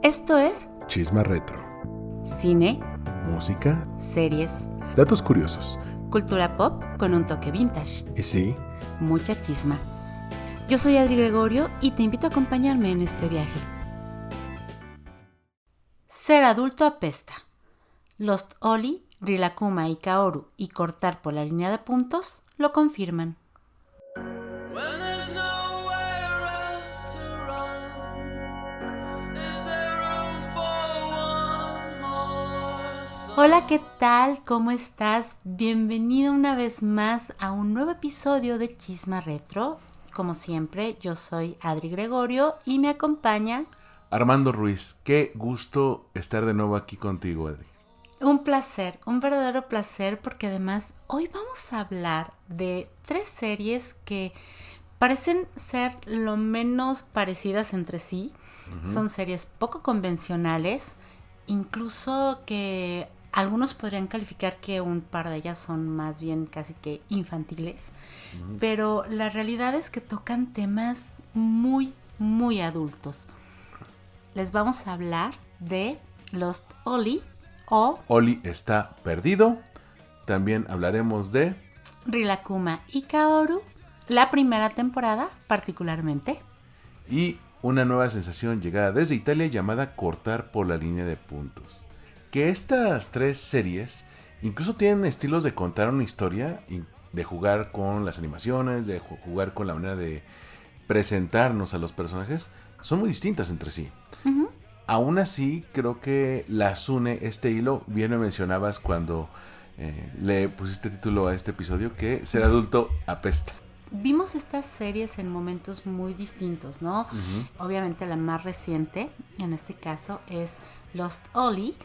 Esto es Chisma Retro. cine, Música, series, datos curiosos. cultura pop con un toque vintage, Y sí, mucha chisma. Yo soy Adri Gregorio y te invito a acompañarme en este viaje. Ser adulto apesta. Lost Oli, Rilakkuma y Kaoru y cortar por la línea de puntos lo confirman. When there's nowhere else to run, is there room for one more song? Hola, ¿qué tal? ¿Cómo estás? Bienvenido una vez más a un nuevo episodio de Chisma Retro. Como siempre, yo soy Adri Gregorio y me acompaña Armando Ruiz, qué gusto estar de nuevo aquí contigo, Adri. un placer, un verdadero placer, porque además hoy vamos a hablar de 3 series que parecen ser lo menos parecidas entre sí. Son series poco convencionales, incluso que algunos podrían calificar que un par de ellas son más bien casi que infantiles, pero la realidad es que tocan temas muy, muy adultos. Les vamos a hablar de Lost Oli o Oli está perdido. También hablaremos de... Rilakkuma y Kaoru, la primera temporada particularmente. Y una nueva sensación llegada desde Italia llamada cortar por la línea de puntos. Que estas 3 series incluso tienen estilos de contar una historia, y de jugar con las animaciones, de jugar con la manera de presentarnos a los personajes, son muy distintas entre sí. Aún así, creo que las une este hilo. Bien me mencionabas cuando le pusiste título a este episodio que ser adulto apesta. Vimos estas series en momentos muy distintos, ¿no? Obviamente la más reciente, en este caso, es Lost Oli.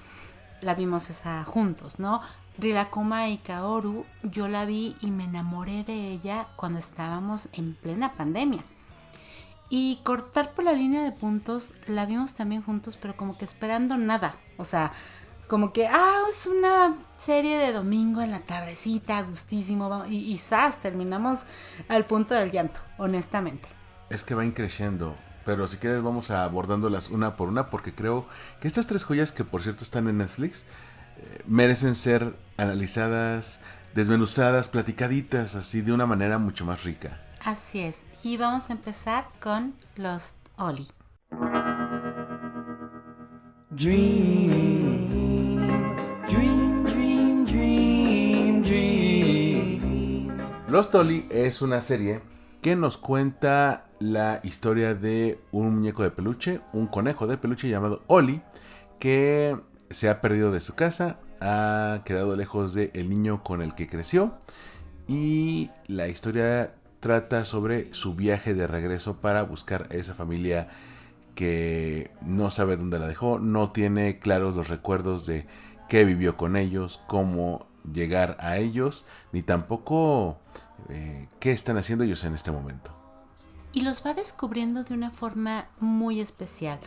La vimos esa juntos, ¿no? Rilakkuma y Kaoru, yo la vi y me enamoré de ella cuando estábamos en plena pandemia. Y cortar por la línea de puntos la vimos también juntos, pero como que esperando nada. O sea, como que, es una serie de domingo en la tardecita, gustísimo. Y ¡zas! Terminamos al punto del llanto, honestamente. Es que va increciendo, pero si quieres vamos abordándolas una por una, porque creo que estas 3 joyas, que por cierto están en Netflix, merecen ser analizadas, desmenuzadas, platicaditas así de una manera mucho más rica. Así es. Y vamos a empezar con Lost Oli. Dream, dream, dream, dream, dream. Lost Oli es una serie que nos cuenta la historia de un muñeco de peluche, un conejo de peluche llamado Oli, que se ha perdido de su casa, ha quedado lejos del niño con el que creció, y la historia trata sobre su viaje de regreso para buscar a esa familia que no sabe dónde la dejó, no tiene claros los recuerdos de qué vivió con ellos, cómo llegar a ellos, ni tampoco qué están haciendo ellos en este momento. Y los va descubriendo de una forma muy especial.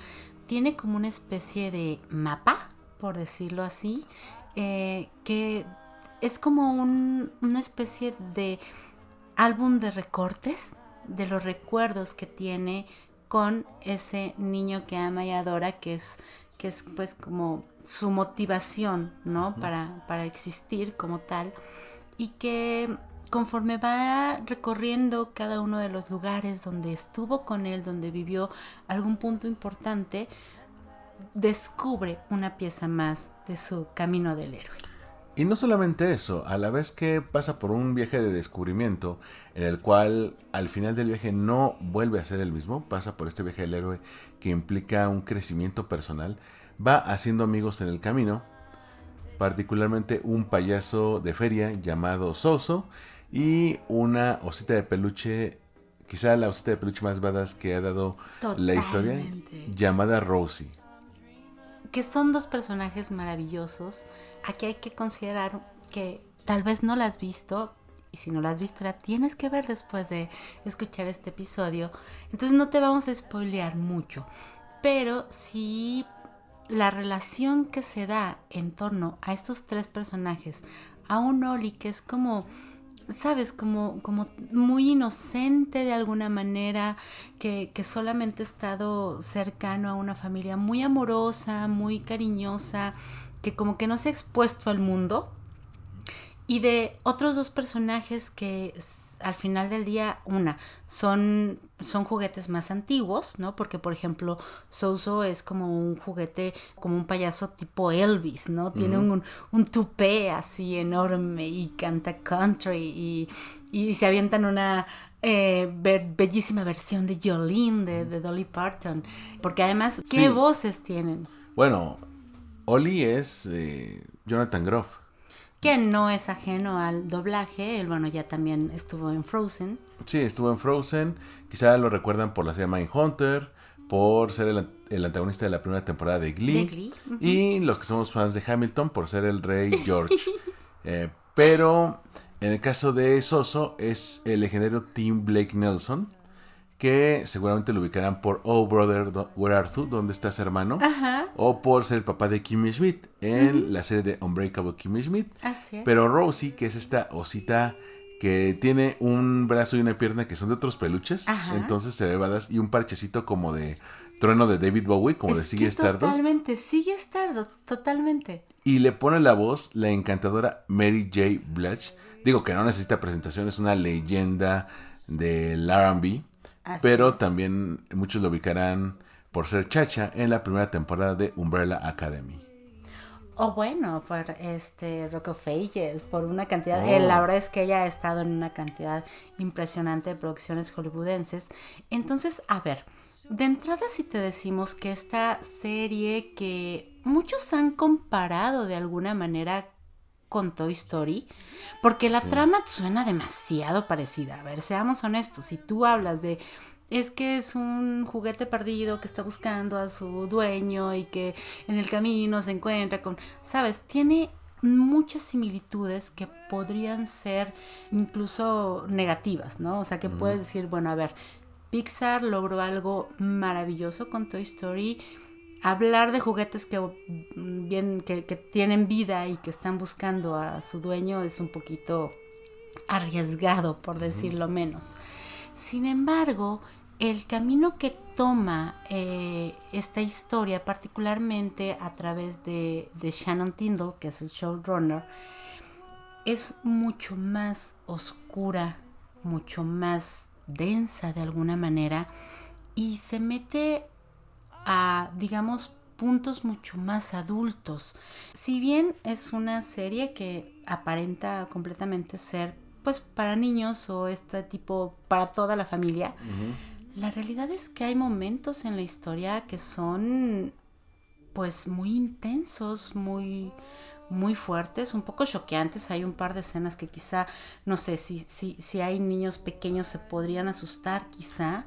Tiene como una especie de mapa, por decirlo así, que es como una especie de álbum de recortes de los recuerdos que tiene con ese niño que ama y adora, que es pues como su motivación, ¿no? Para existir como tal, y que conforme va recorriendo cada uno de los lugares donde estuvo con él, donde vivió algún punto importante, descubre una pieza más de su camino del héroe. Y no solamente eso, a la vez que pasa por un viaje de descubrimiento en el cual al final del viaje no vuelve a ser el mismo, pasa por este viaje del héroe que implica un crecimiento personal, va haciendo amigos en el camino, particularmente un payaso de feria llamado Soso y una osita de peluche, quizá la osita de peluche más badass que ha dado la historia, Totalmente. llamada Rosie. Que son 2 personajes maravillosos. Aquí hay que considerar que tal vez no la has visto, y si no la has visto la tienes que ver después de escuchar este episodio. Entonces no te vamos a spoilear mucho, pero sí la relación que se da en torno a estos 3 personajes, a un Oli que es como sabes, como muy inocente de alguna manera, que solamente ha estado cercano a una familia muy amorosa, muy cariñosa, que como que no se ha expuesto al mundo. Y de otros dos personajes que al final del día, son juguetes más antiguos, ¿no? Porque, por ejemplo, Zozo es como un juguete, como un payaso tipo Elvis, ¿no? Tiene un tupé así enorme y canta country y se avientan una bellísima versión de Jolene, de Dolly Parton. Porque además, ¿qué Sí. voces tienen? Bueno, Oli es Jonathan Groff. Que no es ajeno al doblaje. Él, bueno, ya también estuvo en Frozen. Sí, estuvo en Frozen. Quizá lo recuerdan por la serie Mindhunter, por ser el antagonista de la primera temporada de Glee. De Glee, ujú. Y los que somos fans de Hamilton por ser el rey George. Pero en el caso de Zozo es el legendario Tim Blake Nelson, que seguramente lo ubicarán por Oh Brother, Where Art Thou? ¿Dónde estás, hermano? Ajá. O por ser el papá de Kimmy Schmidt en la serie de Unbreakable Kimmy Schmidt. Así es. Pero Rosie, que es esta osita que tiene un brazo y una pierna que son de otros peluches, Ajá. entonces se ve badass, y un parchecito como de trueno de David Bowie, como de Es Ziggy que Stardust. totalmente, sigue Stardust, totalmente. Y le pone la voz la encantadora Mary J. Blige. Digo que no necesita presentación, es una leyenda del R&B. Así Pero es. también muchos lo ubicarán por ser Chacha en la primera temporada de Umbrella Academy. O bueno, por Rock of Ages, por una cantidad. Oh. La verdad es que ella ha estado en una cantidad impresionante de producciones hollywoodenses. Entonces, a ver, de entrada si te decimos que esta serie que muchos han comparado de alguna manera con Toy Story, porque la trama suena demasiado parecida. A ver, seamos honestos, si tú hablas de es que es un juguete perdido que está buscando a su dueño y que en el camino se encuentra con, sabes, tiene muchas similitudes que podrían ser incluso negativas, ¿no? O sea, que puedes decir, bueno, a ver, Pixar logró algo maravilloso con Toy Story. Hablar de juguetes que tienen vida y que están buscando a su dueño es un poquito arriesgado, por decirlo menos. Sin embargo, el camino que toma esta historia, particularmente a través de Shannon Tindall, que es el showrunner, es mucho más oscura, mucho más densa de alguna manera, y se mete a, digamos, puntos mucho más adultos. Si bien es una serie que aparenta completamente ser pues para niños o este tipo para toda la familia, la realidad es que hay momentos en la historia que son pues muy intensos, muy fuertes, un poco choqueantes. Hay un par de escenas que quizá, no sé, si hay niños pequeños se podrían asustar, quizá.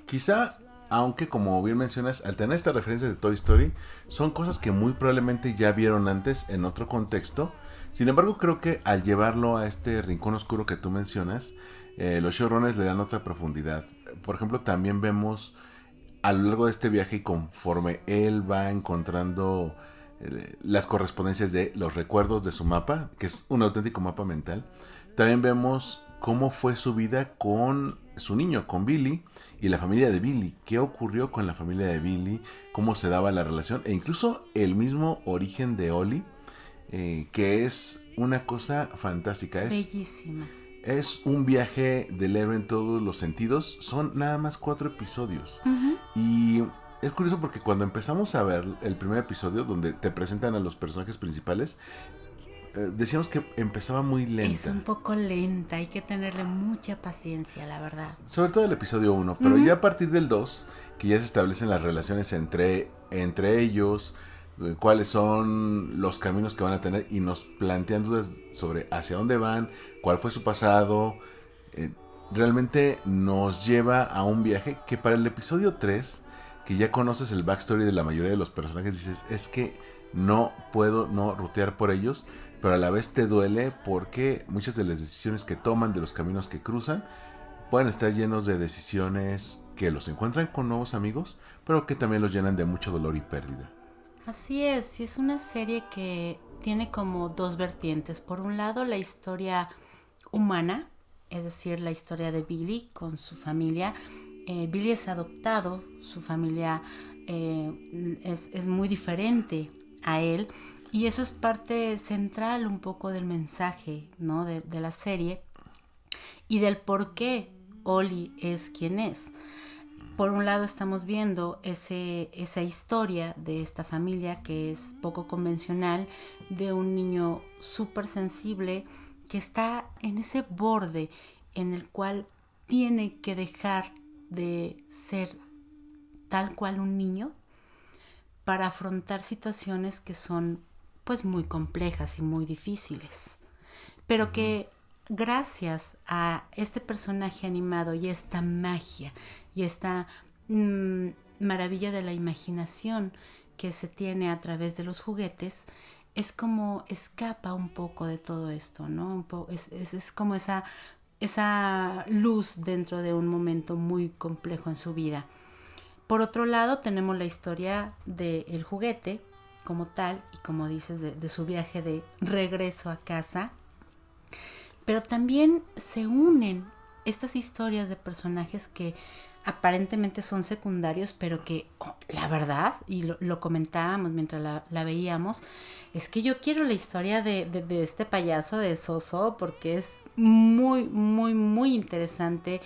Quizá, aunque como bien mencionas, al tener esta referencia de Toy Story, son cosas que muy probablemente ya vieron antes en otro contexto. Sin embargo, creo que al llevarlo a este rincón oscuro que tú mencionas, los showrunners le dan otra profundidad. Por ejemplo, también vemos a lo largo de este viaje y conforme él va encontrando las correspondencias de los recuerdos de su mapa, que es un auténtico mapa mental, también vemos cómo fue su vida con su niño, con Billy y la familia de Billy. ¿Qué ocurrió con la familia de Billy? ¿Cómo se daba la relación? E incluso el mismo origen de Oli, que es una cosa fantástica. Bellísima. Es un viaje del héroe en todos los sentidos. Son nada más 4 episodios. Y es curioso porque cuando empezamos a ver el primer episodio, donde te presentan a los personajes principales, decíamos que empezaba muy lenta. Es un poco lenta, hay que tenerle mucha paciencia, la verdad. Sobre todo el episodio 1, pero ya a partir del 2, que ya se establecen las relaciones entre ellos, cuáles son los caminos que van a tener y nos plantean dudas sobre hacia dónde van, cuál fue su pasado. Realmente nos lleva a un viaje que para el episodio 3, que ya conoces el backstory de la mayoría de los personajes, dices, es que no puedo no rutear por ellos, pero a la vez te duele porque muchas de las decisiones que toman, de los caminos que cruzan, pueden estar llenos de decisiones que los encuentran con nuevos amigos, pero que también los llenan de mucho dolor y pérdida. Así es, y es una serie que tiene como dos vertientes. Por un lado, la historia humana, es decir, la historia de Billy con su familia. Billy es adoptado, su familia es muy diferente a él, y eso es parte central un poco del mensaje, ¿no? de la serie y del por qué Ollie es quien es. Por un lado estamos viendo esa historia de esta familia que es poco convencional, de un niño súper sensible que está en ese borde en el cual tiene que dejar de ser tal cual un niño para afrontar situaciones que son pues muy complejas y muy difíciles, pero que gracias a este personaje animado y esta magia y esta maravilla de la imaginación que se tiene a través de los juguetes, es como escapa un poco de todo esto, ¿no? Es como esa luz dentro de un momento muy complejo en su vida. Por otro lado, tenemos la historia del juguete como tal, y como dices, de su viaje de regreso a casa. Pero también se unen estas historias de personajes que aparentemente son secundarios, pero que la verdad, y lo comentábamos mientras la veíamos, es que yo quiero la historia de este payaso de Zozo, porque es muy, muy, muy interesante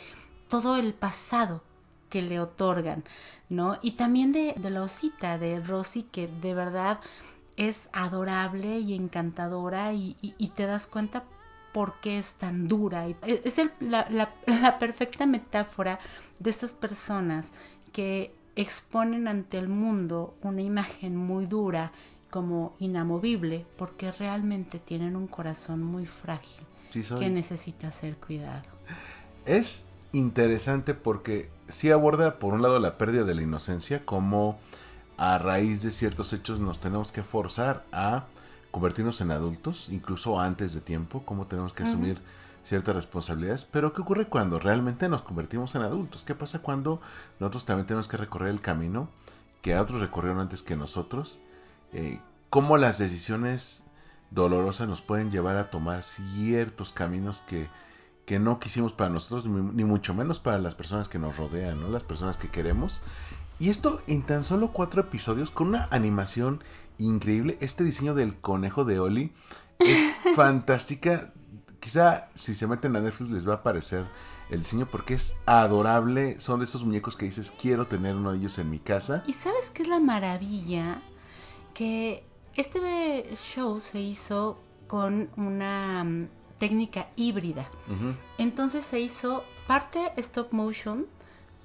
todo el pasado que le otorgan, ¿no? Y también de la osita, de Rosie, que de verdad es adorable y encantadora, y te das cuenta por qué es tan dura. Es la perfecta metáfora de estas personas que exponen ante el mundo una imagen muy dura, como inamovible, porque realmente tienen un corazón muy frágil, Sí, que necesita ser cuidado. Es interesante porque sí aborda por un lado la pérdida de la inocencia, como a raíz de ciertos hechos nos tenemos que forzar a convertirnos en adultos, incluso antes de tiempo, cómo tenemos que asumir ciertas responsabilidades. Pero ¿qué ocurre cuando realmente nos convertimos en adultos? ¿Qué pasa cuando nosotros también tenemos que recorrer el camino que otros recorrieron antes que nosotros? ¿Cómo las decisiones dolorosas nos pueden llevar a tomar ciertos caminos que no quisimos para nosotros, ni mucho menos para las personas que nos rodean, ¿no? Las personas que queremos. Y esto en tan solo 4 episodios, con una animación increíble. Este diseño del conejo de Ollie es fantástica. Quizá si se meten a Netflix les va a aparecer el diseño, porque es adorable. Son de esos muñecos que dices, quiero tener uno de ellos en mi casa. ¿Y sabes qué es la maravilla? Que este show se hizo con una técnica híbrida. Entonces se hizo parte stop motion,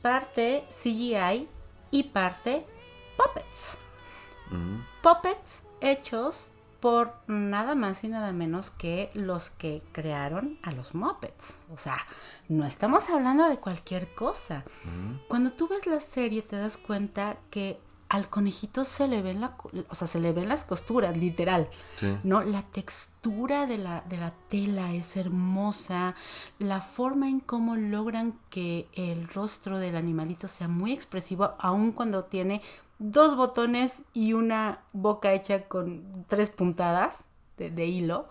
parte CGI y parte puppets. Puppets hechos por nada más y nada menos que los que crearon a los Muppets. O sea, no estamos hablando de cualquier cosa. Cuando tú ves la serie te das cuenta que al conejito se le ven se le ven las costuras, literal. Sí. ¿No? La textura de la tela es hermosa. La forma en cómo logran que el rostro del animalito sea muy expresivo, aun cuando tiene 2 botones y una boca hecha con 3 puntadas de hilo,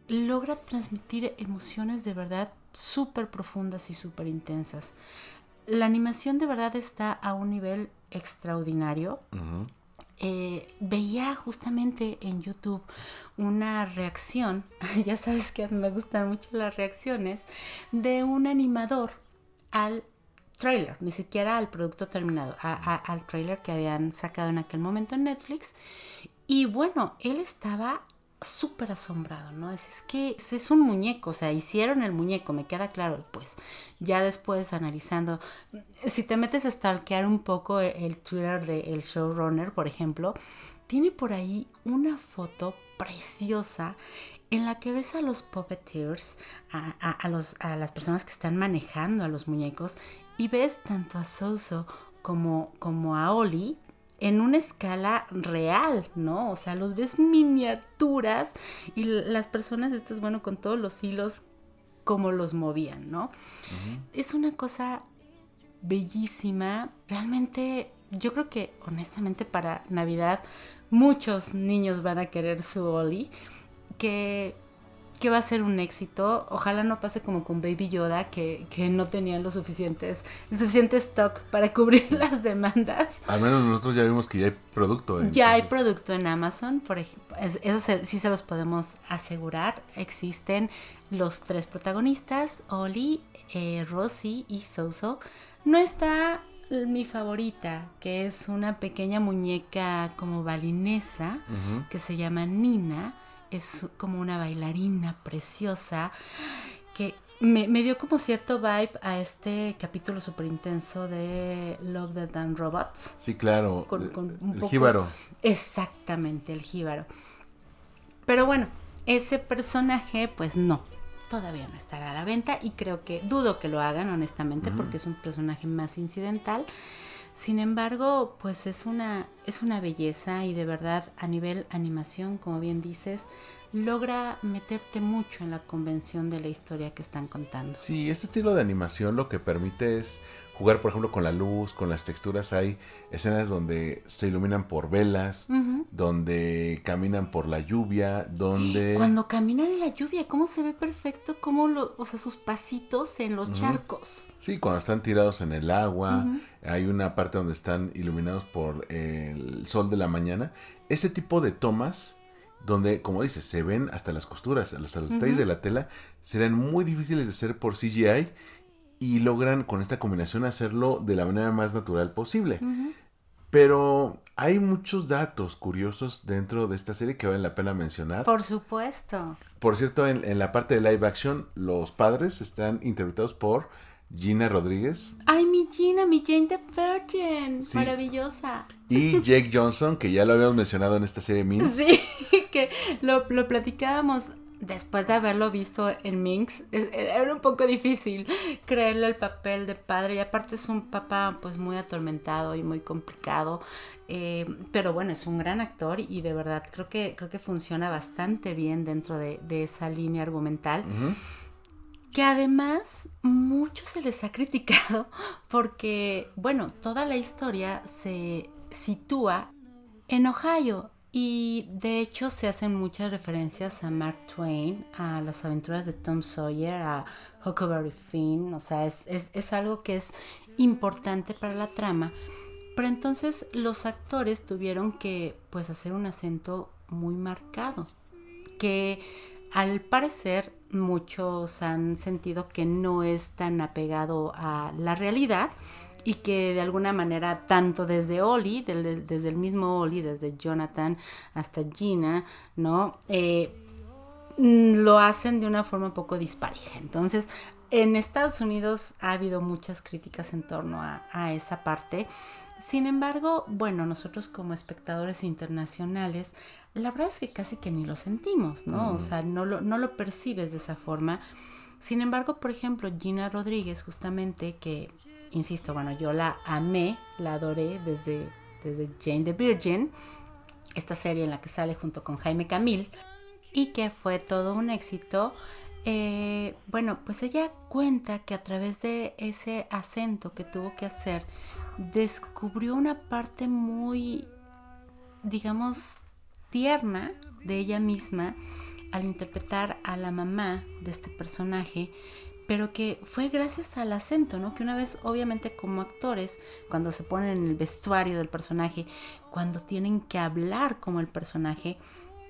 logra transmitir emociones de verdad súper profundas y súper intensas. La animación de verdad está a un nivel extraordinario. Veía justamente en YouTube una reacción, ya sabes que me gustan mucho las reacciones, de un animador al trailer, ni siquiera al producto terminado, al trailer que habían sacado en aquel momento en Netflix. Y bueno, él estaba súper asombrado, ¿no? Es que es un muñeco, o sea, hicieron el muñeco, me queda claro. Pues ya después analizando, si te metes a stalkear un poco el Twitter del showrunner, por ejemplo, tiene por ahí una foto preciosa en la que ves a los puppeteers, a las personas que están manejando a los muñecos, y ves tanto a Zozo como a Ollie en una escala real, ¿no? O sea, los ves miniaturas y las personas estas, bueno, con todos los hilos, como los movían, ¿no? Es una cosa bellísima. Realmente, yo creo que, honestamente, para Navidad, muchos niños van a querer su Ollie, que que va a ser un éxito. Ojalá no pase como con Baby Yoda, que no tenían el suficiente stock para cubrir las demandas. Al menos nosotros ya vimos que ya hay producto. Ya hay producto en Amazon, por ejemplo. Sí se los podemos asegurar. Existen los 3 protagonistas, Ollie, Rosie y Zozo. No está mi favorita, que es una pequeña muñeca como balinesa, que se llama Nina. Es como una bailarina preciosa que me dio como cierto vibe a este capítulo súper intenso de Love, Death and Robots. Sí, claro. Con un el poco... jíbaro. Exactamente, el jíbaro. Pero bueno, ese personaje pues no, todavía no estará a la venta y dudo que lo hagan honestamente porque es un personaje más incidental. Sin embargo, pues es una belleza y de verdad a nivel animación, como bien dices, logra meterte mucho en la convención de la historia que están contando. Sí, este estilo de animación lo que permite es jugar, por ejemplo, con la luz, con las texturas. Hay escenas donde se iluminan por velas, donde caminan por la lluvia, donde... Cuando caminan en la lluvia, cómo se ve perfecto, sus pasitos en los charcos. Sí, cuando están tirados en el agua, hay una parte donde están iluminados por el sol de la mañana. Ese tipo de tomas, donde, como dices, se ven hasta las costuras, hasta los detalles de la tela, serán muy difíciles de hacer por CGI y logran con esta combinación hacerlo de la manera más natural posible. Pero hay muchos datos curiosos dentro de esta serie que vale la pena mencionar. Por supuesto. Por cierto, en la parte de live action, los padres están interpretados por Gina Rodríguez. ¡Ay, mi Gina, mi Jane the Virgin! Sí. Maravillosa. Y Jake Johnson, que ya lo habíamos mencionado en esta serie Minx. Sí, que lo platicábamos después de haberlo visto en Minx. Era un poco difícil creerle el papel de padre. Y aparte es un papá pues muy atormentado y muy complicado. Pero bueno, es un gran actor y de verdad creo que funciona bastante bien dentro de esa línea argumental. Que además mucho se les ha criticado porque, bueno, toda la historia se sitúa en Ohio y de hecho se hacen muchas referencias a Mark Twain, a las aventuras de Tom Sawyer, a Huckleberry Finn, o sea, es algo que es importante para la trama, pero entonces los actores tuvieron que pues hacer un acento muy marcado, que al parecer muchos han sentido que no es tan apegado a la realidad y que de alguna manera tanto desde Ollie, desde el mismo Ollie, desde Jonathan hasta Gina, ¿no? Lo hacen de una forma un poco dispareja. Entonces, en Estados Unidos ha habido muchas críticas en torno a esa parte. Sin embargo, bueno, nosotros como espectadores internacionales, la verdad es que casi que ni lo sentimos, ¿no? O sea, no lo percibes de esa forma. Sin embargo, por ejemplo, Gina Rodríguez, justamente, que, insisto, bueno, yo la amé, la adoré desde Jane the Virgin, esta serie en la que sale junto con Jaime Camil, y que fue todo un éxito. Bueno, pues ella cuenta que a través de ese acento que tuvo que hacer, descubrió una parte muy, digamos, tierna de ella misma al interpretar a la mamá de este personaje, pero que fue gracias al acento, ¿no? Que una vez, obviamente, como actores, cuando se ponen en el vestuario del personaje, cuando tienen que hablar como el personaje,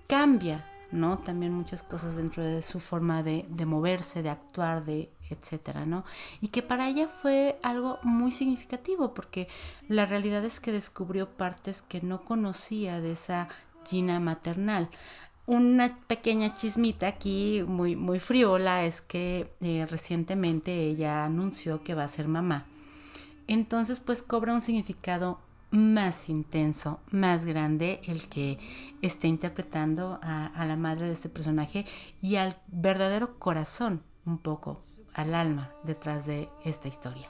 cambia, ¿no? También muchas cosas dentro de su forma de moverse, de actuar, de etcétera, ¿no? Y que para ella fue algo muy significativo porque la realidad es que descubrió partes que no conocía de esa Gina maternal. Una pequeña chismita aquí muy, muy friola es que recientemente ella anunció que va a ser mamá. Entonces pues cobra un significado más intenso, más grande el que esté interpretando a la madre de este personaje y al verdadero corazón, un poco al alma detrás de esta historia.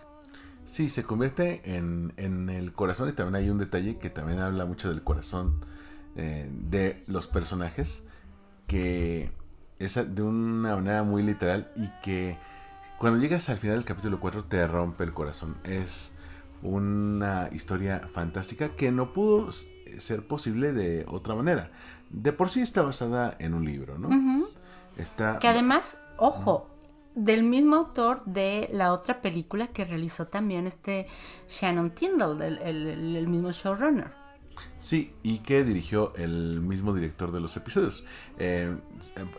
Sí, se convierte en el corazón y también hay un detalle que también habla mucho del corazón de los personajes, que es de una manera muy literal y que cuando llegas al final del capítulo 4 te rompe el corazón. Es una historia fantástica que no pudo ser posible de otra manera. De por sí está basada en un libro, ¿no? Está... Que además, ojo, del mismo autor de la otra película que realizó también Shannon Tindall, el mismo showrunner. Sí, y que dirigió el mismo director de los episodios.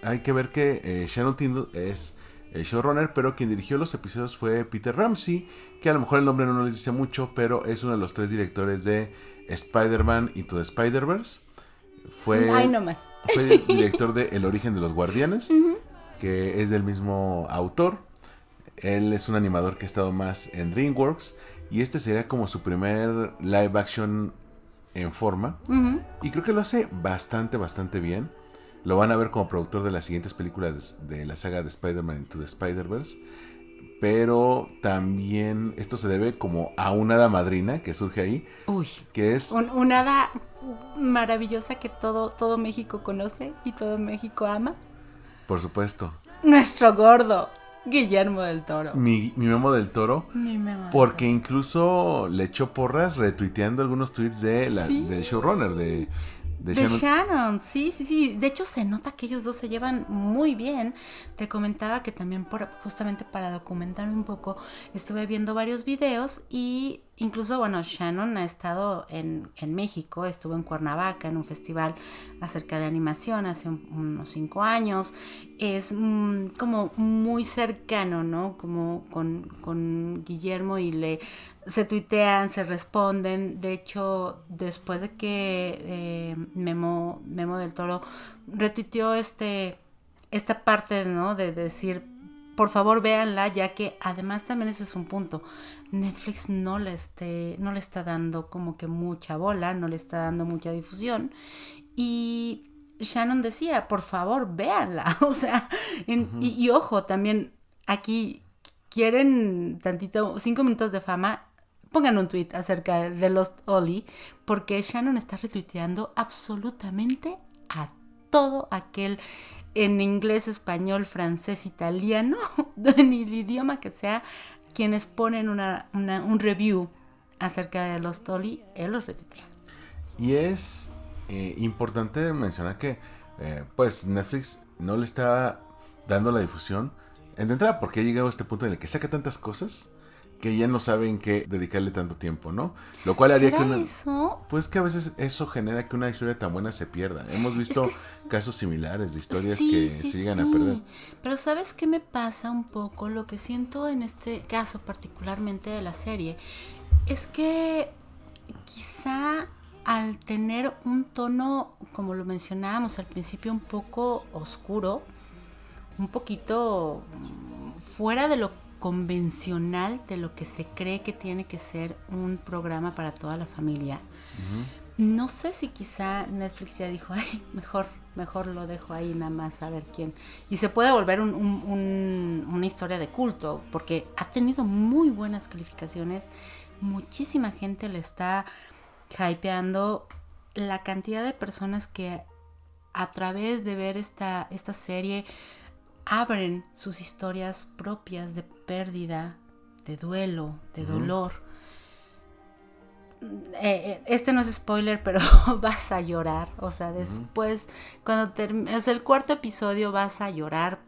Hay que ver que Shannon Tindall es el showrunner, pero quien dirigió los episodios fue Peter Ramsey, que a lo mejor el nombre no les dice mucho, pero es uno de los 3 directores de Spider-Man Into the Spider-Verse. Ay, no más. Fue director de El origen de los guardianes, que es del mismo autor. Él es un animador que ha estado más en DreamWorks, y este sería como su primer live action en forma. Y creo que lo hace bastante bien. Lo van a ver como productor de las siguientes películas de la saga de Spider-Man Into the Spider-Verse. Pero también esto se debe como a una hada madrina que surge ahí. Uy, que es una hada maravillosa que todo México conoce y todo México ama. Por supuesto, Nuestro gordo, Guillermo del Toro. mi Memo del Toro. Mi Memo del Porque Toro. incluso le echó porras retuiteando algunos tweets del showrunner de De Shannon. Shannon, sí. De hecho, se nota que ellos dos se llevan muy bien. Te comentaba que también justamente para documentarme un poco, estuve viendo varios videos y incluso, bueno, Shannon ha estado en México, estuvo en Cuernavaca en un festival acerca de animación hace unos 5 años. Es como muy cercano, ¿no? Como con Guillermo y se tuitean, se responden. De hecho, después de que Memo del Toro retuiteó esta parte, ¿no? De decir, por favor véanla, ya que además también ese es un punto. Netflix no le está dando como que mucha bola, no le está dando mucha difusión. Y Shannon decía, por favor véanla. O sea, y ojo, también aquí quieren tantito, 5 minutos de fama. Pongan un tweet acerca de Lost Ollie, porque Shannon está retuiteando absolutamente a todo aquel en inglés, español, francés, italiano, en el idioma que sea, quienes ponen un review acerca de Lost Ollie, él los retuitea. Y es importante mencionar que pues Netflix no le está dando la difusión. De entrada, porque ha llegado a este punto en el que saca tantas cosas que ya no saben qué dedicarle tanto tiempo, ¿no? Lo cual haría que eso? pues que a veces eso genera que una historia tan buena se pierda. Hemos visto casos similares de historias que se llegan a perder. Pero ¿sabes qué me pasa un poco? Lo que siento en este caso particularmente de la serie es que quizá al tener un tono, como lo mencionábamos al principio, un poco oscuro, un poquito fuera de lo convencional, de lo que se cree que tiene que ser un programa para toda la familia. No sé si quizá Netflix ya dijo, ay, mejor lo dejo ahí nada más a ver quién. Y se puede volver una historia de culto, porque ha tenido muy buenas calificaciones, muchísima gente le está hypeando, la cantidad de personas que a través de ver esta serie abren sus historias propias de pérdida, de duelo, de dolor. Este no es spoiler, pero vas a llorar. O sea, después, cuando termines el 4º episodio, vas a llorar,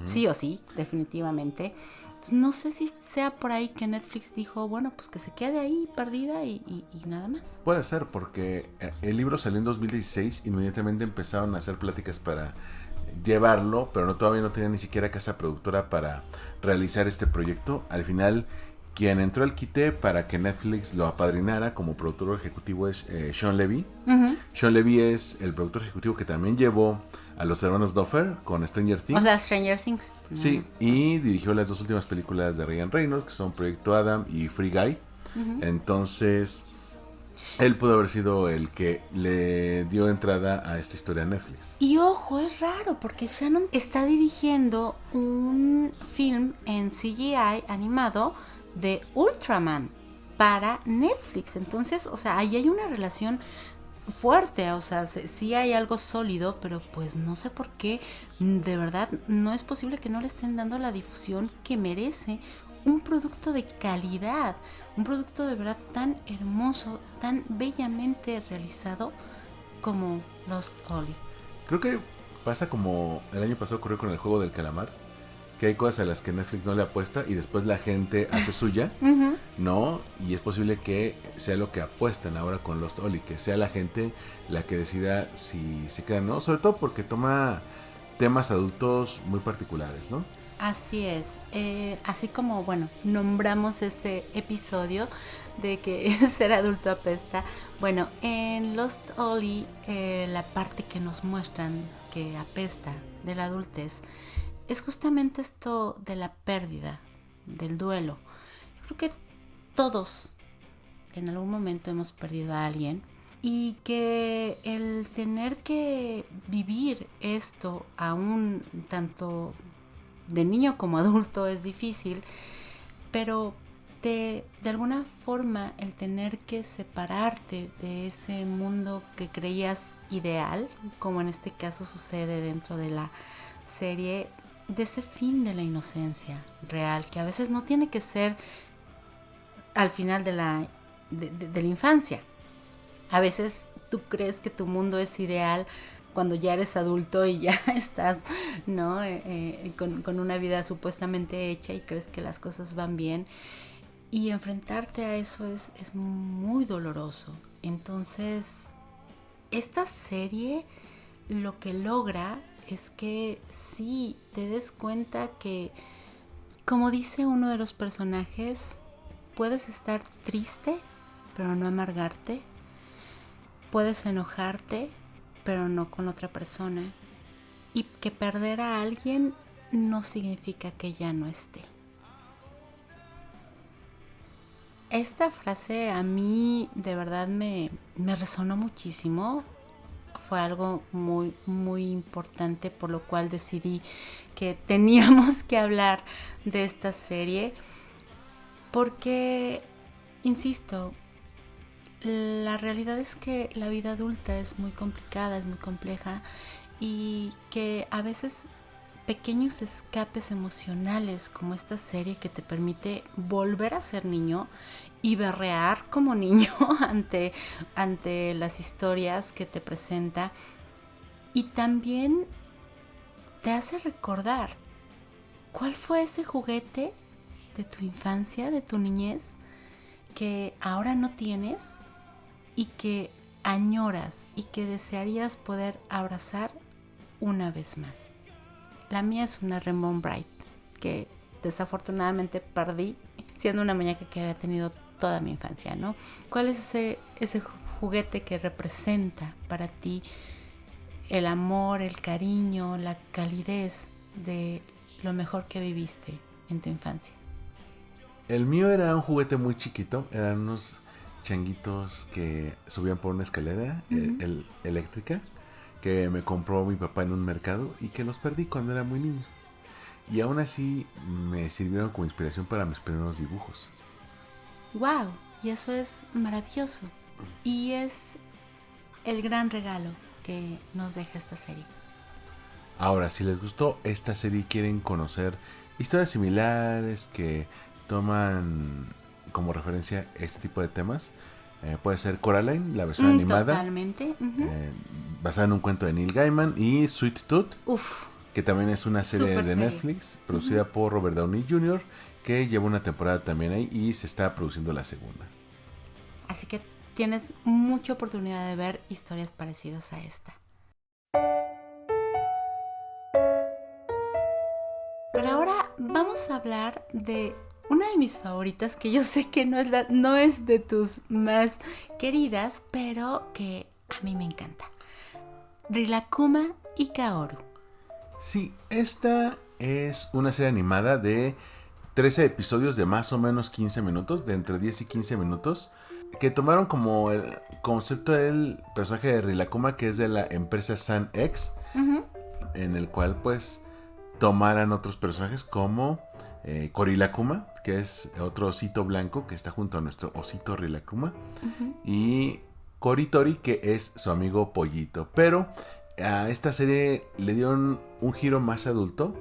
sí o sí, definitivamente. Entonces, no sé si sea por ahí que Netflix dijo, bueno, pues que se quede ahí perdida y nada más. Puede ser, porque el libro salió en 2016, inmediatamente empezaron a hacer pláticas para llevarlo, pero todavía no tenía ni siquiera casa productora para realizar este proyecto. Al final, quien entró al quite para que Netflix lo apadrinara como productor ejecutivo es Sean Levy. Sean Levy es el productor ejecutivo que también llevó a los hermanos Duffer con Stranger Things. O sea, Stranger Things. Sí, y dirigió las 2 últimas películas de Ryan Reynolds, que son Proyecto Adam y Free Guy. Entonces, él pudo haber sido el que le dio entrada a esta historia a Netflix. Y ojo, es raro porque Shannon está dirigiendo un film en CGI animado de Ultraman para Netflix. Entonces, o sea, ahí hay una relación fuerte, o sea, sí hay algo sólido, pero pues no sé por qué, de verdad, no es posible que no le estén dando la difusión que merece un producto de calidad, un producto de verdad tan hermoso, tan bellamente realizado como Lost Ollie. Creo que pasa como el año pasado ocurrió con el juego del calamar, que hay cosas a las que Netflix no le apuesta y después la gente hace suya, Ujú. ¿no? Y es posible que sea lo que apuestan ahora con Lost Oli, que sea la gente la que decida si se queda o no, sobre todo porque toma temas adultos muy particulares, ¿no? Así es, así como, bueno, nombramos este episodio de que ser adulto apesta. Bueno, en Lost Ollie, la parte que nos muestran que apesta de la adultez es justamente esto de la pérdida, del duelo. Creo que todos en algún momento hemos perdido a alguien y que el tener que vivir esto aún tanto de niño como adulto es difícil, pero de alguna forma el tener que separarte de ese mundo que creías ideal, como en este caso sucede dentro de la serie, de ese fin de la inocencia real, que a veces no tiene que ser al final de la infancia. A veces tú crees que tu mundo es ideal cuando ya eres adulto y ya estás, ¿no? Con una vida supuestamente hecha y crees que las cosas van bien. Y enfrentarte a eso es muy doloroso. Entonces, esta serie lo que logra es que sí te des cuenta que, como dice uno de los personajes, puedes estar triste, pero no amargarte. Puedes enojarte, pero no con otra persona. Y que perder a alguien no significa que ya no esté. Esta frase a mí de verdad me resonó muchísimo. Fue algo muy, muy importante, por lo cual decidí que teníamos que hablar de esta serie. Porque, insisto, la realidad es que la vida adulta es muy complicada, es muy compleja y que a veces pequeños escapes emocionales como esta serie que te permite volver a ser niño y berrear como niño ante las historias que te presenta, y también te hace recordar cuál fue ese juguete de tu infancia, de tu niñez, que ahora no tienes y que añoras y que desearías poder abrazar una vez más. La mía es una Rainbow Bright que desafortunadamente perdí siendo una muñeca que había tenido toda mi infancia, ¿no? ¿Cuál es ese juguete que representa para ti el amor, el cariño, la calidez de lo mejor que viviste en tu infancia? El mío era un juguete muy chiquito, eran unos changuitos que subían por una escalera eléctrica que me compró mi papá en un mercado y que los perdí cuando era muy niño. Y aún así me sirvieron como inspiración para mis primeros dibujos. ¡Wow! Y eso es maravilloso. Y es el gran regalo que nos deja esta serie. Ahora, si les gustó esta serie y quieren conocer historias similares que toman como referencia este tipo de temas, puede ser Coraline, la versión animada. Totalmente. Basada en un cuento de Neil Gaiman, y Sweet Tooth, Uf, que también es una serie Super de serie. Netflix, producida por Robert Downey Jr., que lleva una temporada también ahí y se está produciendo la segunda. así que tienes mucha oportunidad de ver historias parecidas a esta. Pero ahora vamos a hablar de una de mis favoritas, que yo sé que no es de tus más queridas, pero que a mí me encanta. Rilakkuma y Kaoru. Sí, esta es una serie animada de 13 episodios de más o menos 15 minutos, de entre 10 y 15 minutos, que tomaron como el concepto del personaje de Rilakkuma, que es de la empresa Sun X, en el cual pues tomaran otros personajes como Korilakkuma, que es otro osito blanco que está junto a nuestro osito Rilakkuma, y Koritori, que es su amigo Pollito. Pero a esta serie le dieron un giro más adulto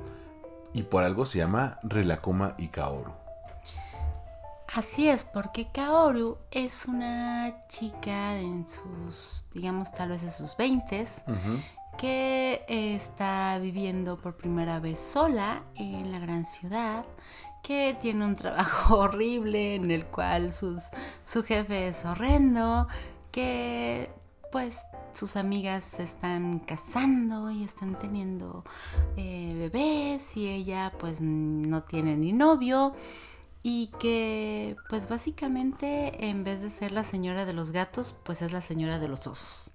y por algo se llama Rilakkuma y Kaoru. Así es, porque Kaoru es una chica en sus, digamos, tal vez en sus 20s, que está viviendo por primera vez sola en la gran ciudad, que tiene un trabajo horrible en el cual su jefe es horrendo, que pues sus amigas se están casando y están teniendo bebés y ella pues no tiene ni novio y que pues básicamente en vez de ser la señora de los gatos pues es la señora de los osos.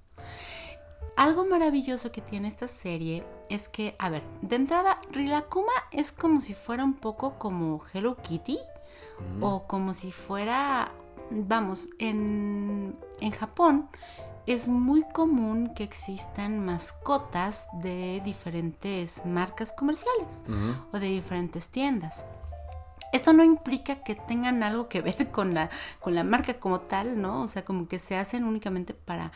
Algo maravilloso que tiene esta serie es que, a ver, de entrada, Rilakkuma es como si fuera un poco como Hello Kitty o como si fuera, vamos, en Japón es muy común que existan mascotas de diferentes marcas comerciales o de diferentes tiendas. Esto no implica que tengan algo que ver con la marca como tal, ¿no? O sea, como que se hacen únicamente para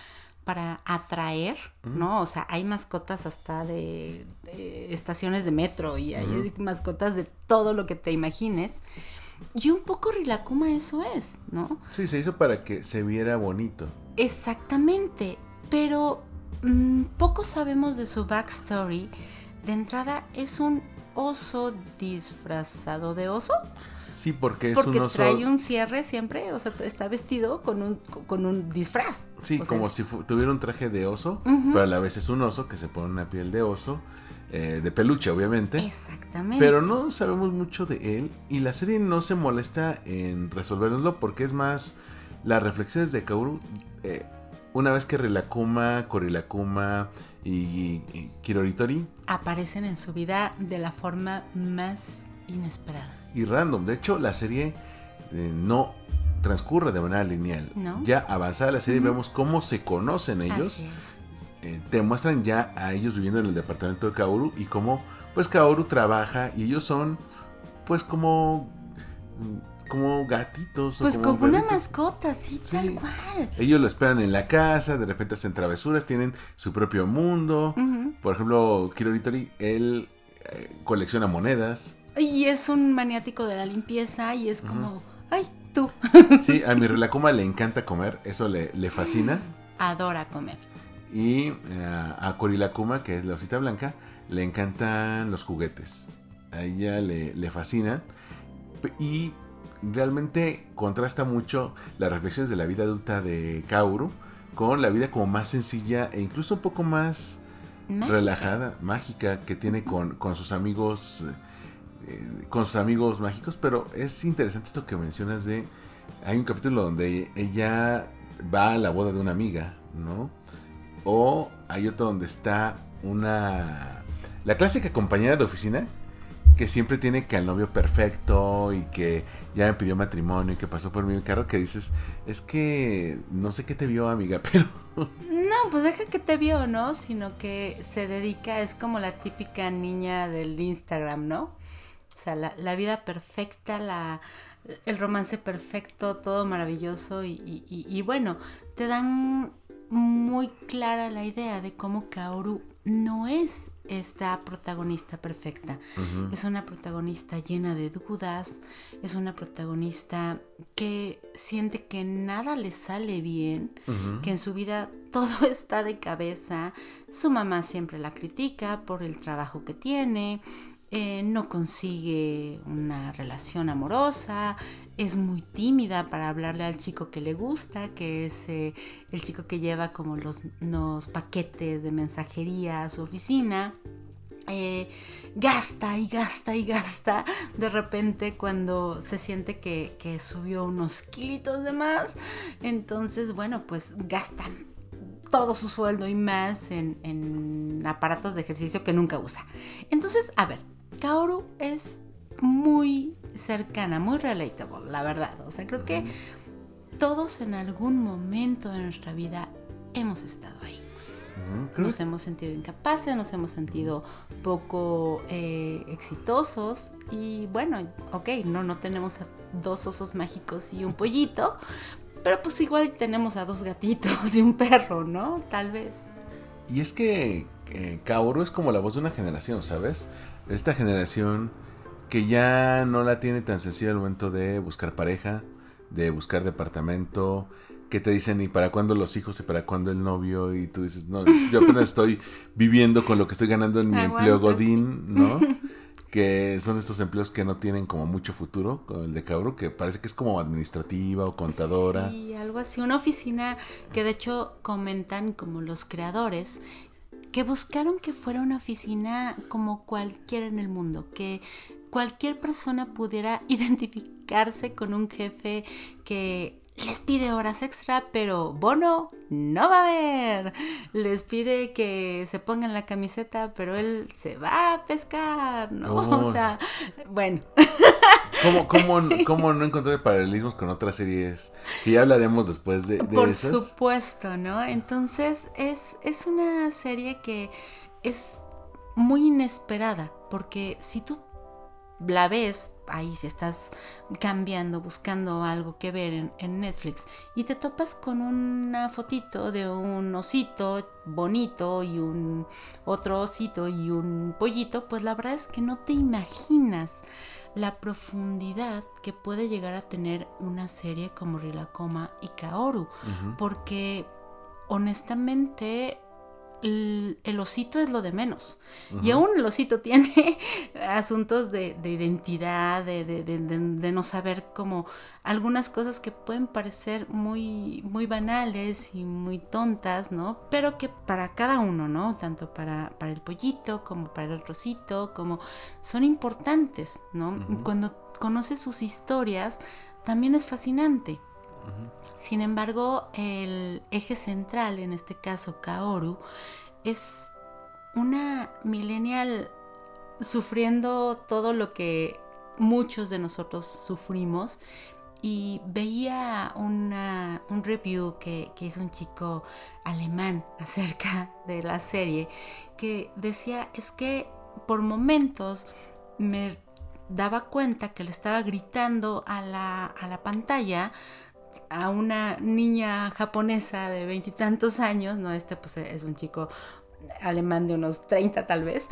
atraer, ¿no? O sea, hay mascotas hasta de estaciones de metro y hay mascotas de todo lo que te imagines. Y un poco Rilakkuma eso es, ¿no? Sí, se hizo para que se viera bonito. Exactamente, pero poco sabemos de su backstory. De entrada es un oso disfrazado de oso. Sí, porque es Porque un oso. trae un cierre siempre, o sea, está vestido con un disfraz. Sí, o como sea, si tuviera un traje de oso, pero a la vez es un oso que se pone una piel de oso, de peluche, obviamente. Exactamente. Pero no sabemos mucho de él y la serie no se molesta en resolverlo porque es más las reflexiones de Kaoru. Una vez que Rilakkuma, Korilakkuma y Kiroritori aparecen en su vida de la forma más inesperada. y random. De hecho, la serie no transcurre de manera lineal. ¿No? Ya avanzada la serie vemos cómo se conocen ellos. Así es. Te muestran ya a ellos viviendo en el departamento de Kaoru y cómo pues Kaoru trabaja y ellos son pues como gatitos. Pues o como una perritos. mascota, sí, Sí. tal cual. Ellos lo esperan en la casa, de repente hacen travesuras, tienen su propio mundo. Por ejemplo, Kiroritori, él colecciona monedas. Y es un maniático de la limpieza y es como, ay, tú. Sí, a mi Rilakkuma le encanta comer, eso le fascina. Adora comer. Y a Korilakkuma, que es la osita blanca, le encantan los juguetes. A ella le fascinan. Y realmente contrasta mucho las reflexiones de la vida adulta de Kaoru con la vida como más sencilla e incluso un poco más Mágica. relajada, mágica que tiene con sus amigos. Con sus amigos mágicos. Pero es interesante esto que mencionas de... Hay un capítulo donde ella va a la boda de una amiga, ¿no? O hay otro donde está la clásica compañera de oficina que siempre tiene que al novio perfecto y que ya me pidió matrimonio y que pasó por mi carro, que dices, es que no sé qué te vio, amiga, pero... No, pues deja que te vio, ¿no? Sino que se dedica, es como la típica niña del Instagram, ¿no? O sea, la vida perfecta, el romance perfecto, todo maravilloso y bueno, te dan muy clara la idea de cómo Kaoru no es esta protagonista perfecta. Es una protagonista llena de dudas, es una protagonista que siente que nada le sale bien, que en su vida todo está de cabeza. Su mamá siempre la critica por el trabajo que tiene. No consigue una relación amorosa, es muy tímida para hablarle al chico que le gusta, que es el chico que lleva como los paquetes de mensajería a su oficina. Gasta y gasta y gasta de repente cuando se siente que subió unos kilitos de más. Entonces, bueno, pues gasta todo su sueldo y más en aparatos de ejercicio que nunca usa. Entonces, a ver, Kaoru es muy cercana, muy relatable, la verdad. O sea, creo que todos en algún momento de nuestra vida hemos estado ahí. Nos hemos sentido incapaces, nos hemos sentido poco exitosos y bueno, ok, no tenemos a 2 osos mágicos y un pollito, pero pues igual tenemos a 2 gatitos y un perro, ¿no? Tal vez. Y es que Kaoru es como la voz de una generación, ¿sabes? De esta generación que ya no la tiene tan sencilla al momento de buscar pareja, de buscar departamento, que te dicen ¿y para cuándo los hijos y para cuándo el novio? Y tú dices, no, yo apenas estoy viviendo con lo que estoy ganando en mi empleo godín, ¿no? Que son estos empleos que no tienen como mucho futuro, como el de Kaoru, que parece que es como administrativa o contadora. Sí, algo así, una oficina que de hecho comentan como los creadores que buscaron que fuera una oficina como cualquiera en el mundo, que cualquier persona pudiera identificarse con un jefe que les pide horas extra, pero bono no va a haber. Les pide que se pongan la camiseta, pero él se va a pescar, ¿no? Oh. O sea, bueno. ¿Cómo no encontrar paralelismos con otras series? Que ya hablaremos después de Por esas. supuesto, ¿no? Entonces es una serie que es muy inesperada, porque si tú la ves ahí, si estás cambiando, buscando algo que ver en Netflix y te topas con una fotito de un osito bonito y un otro osito y un pollito, pues la verdad es que no te imaginas la profundidad que puede llegar a tener una serie como Rilakkuma y Kaoru, porque honestamente el osito es lo de menos. Y aún el osito tiene asuntos de identidad, de no saber como algunas cosas que pueden parecer muy, muy banales y muy tontas, ¿no? Pero que para cada uno, ¿no? Tanto para el pollito como para el osito, como son importantes, ¿no? Cuando conoces sus historias, también es fascinante. Sin embargo, el eje central, en este caso Kaoru, es una millennial sufriendo todo lo que muchos de nosotros sufrimos. Y veía un review que hizo un chico alemán acerca de la serie, que decía, es que por momentos me daba cuenta que le estaba gritando a la pantalla a una niña japonesa de 20 y tantos años, no, pues es un chico alemán de unos 30 tal vez,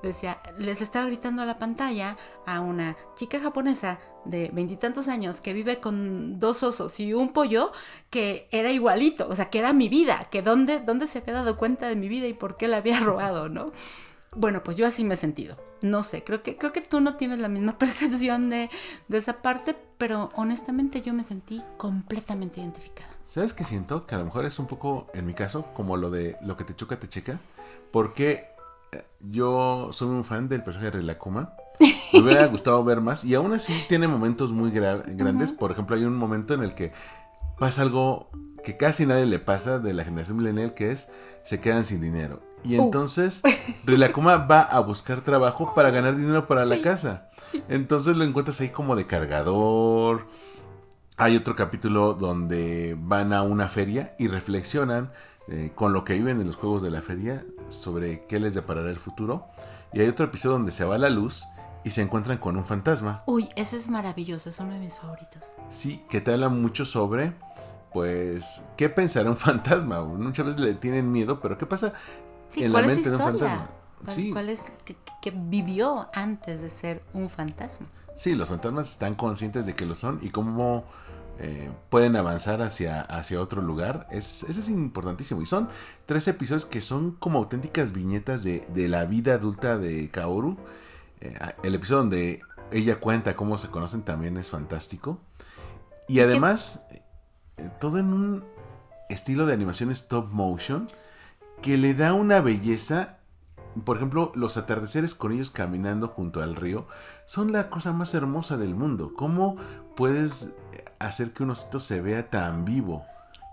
decía, les estaba gritando a la pantalla a una chica japonesa de 20 y tantos años que vive con 2 osos y un pollo que era igualito, o sea, que era mi vida, que dónde se había dado cuenta de mi vida y por qué la había robado, ¿no? Bueno, pues yo así me he sentido. No sé, creo que tú no tienes la misma percepción de esa parte, pero honestamente yo me sentí completamente identificada. ¿Sabes qué siento? Que a lo mejor es un poco, en mi caso, como lo de lo que te choca, te checa. Porque yo soy un fan del personaje de Rilakkuma. Me hubiera gustado ver más. Y aún así tiene momentos muy grandes. Por ejemplo, hay un momento en el que pasa algo que casi nadie le pasa de la generación millennial, que es se quedan sin dinero. Y entonces Rilakkuma va a buscar trabajo para ganar dinero para la casa. Sí. Entonces lo encuentras ahí como de cargador. Hay otro capítulo donde van a una feria y reflexionan con lo que viven en los juegos de la feria sobre qué les deparará el futuro. Y hay otro episodio donde se va la luz y se encuentran con un fantasma. Uy, ese es maravilloso, es uno de mis favoritos. Sí, que te habla mucho sobre, pues, ¿qué pensará un fantasma? Muchas veces le tienen miedo, pero ¿qué pasa en la mente de un fantasma? ¿Cuál es que vivió antes de ser un fantasma? Sí, los fantasmas están conscientes de que lo son y cómo pueden avanzar hacia otro lugar. Eso es importantísimo. Y son 3 episodios que son como auténticas viñetas de la vida adulta de Kaoru. El episodio donde ella cuenta cómo se conocen también es fantástico. Y además, todo en un estilo de animación stop motion que le da una belleza. Por ejemplo, los atardeceres con ellos caminando junto al río son la cosa más hermosa del mundo. ¿Cómo puedes hacer que un osito se vea tan vivo?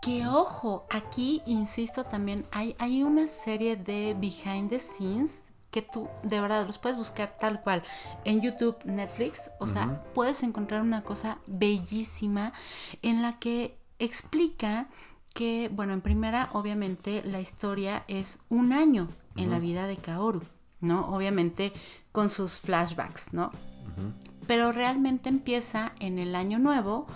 Que ojo, aquí insisto también, hay una serie de behind the scenes que tú de verdad los puedes buscar tal cual en YouTube, Netflix, o sea, puedes encontrar una cosa bellísima en la que explica que, bueno, en primera, obviamente, la historia es un año en la vida de Kaoru, ¿no? Obviamente con sus flashbacks, ¿no? Pero realmente empieza en el año nuevo,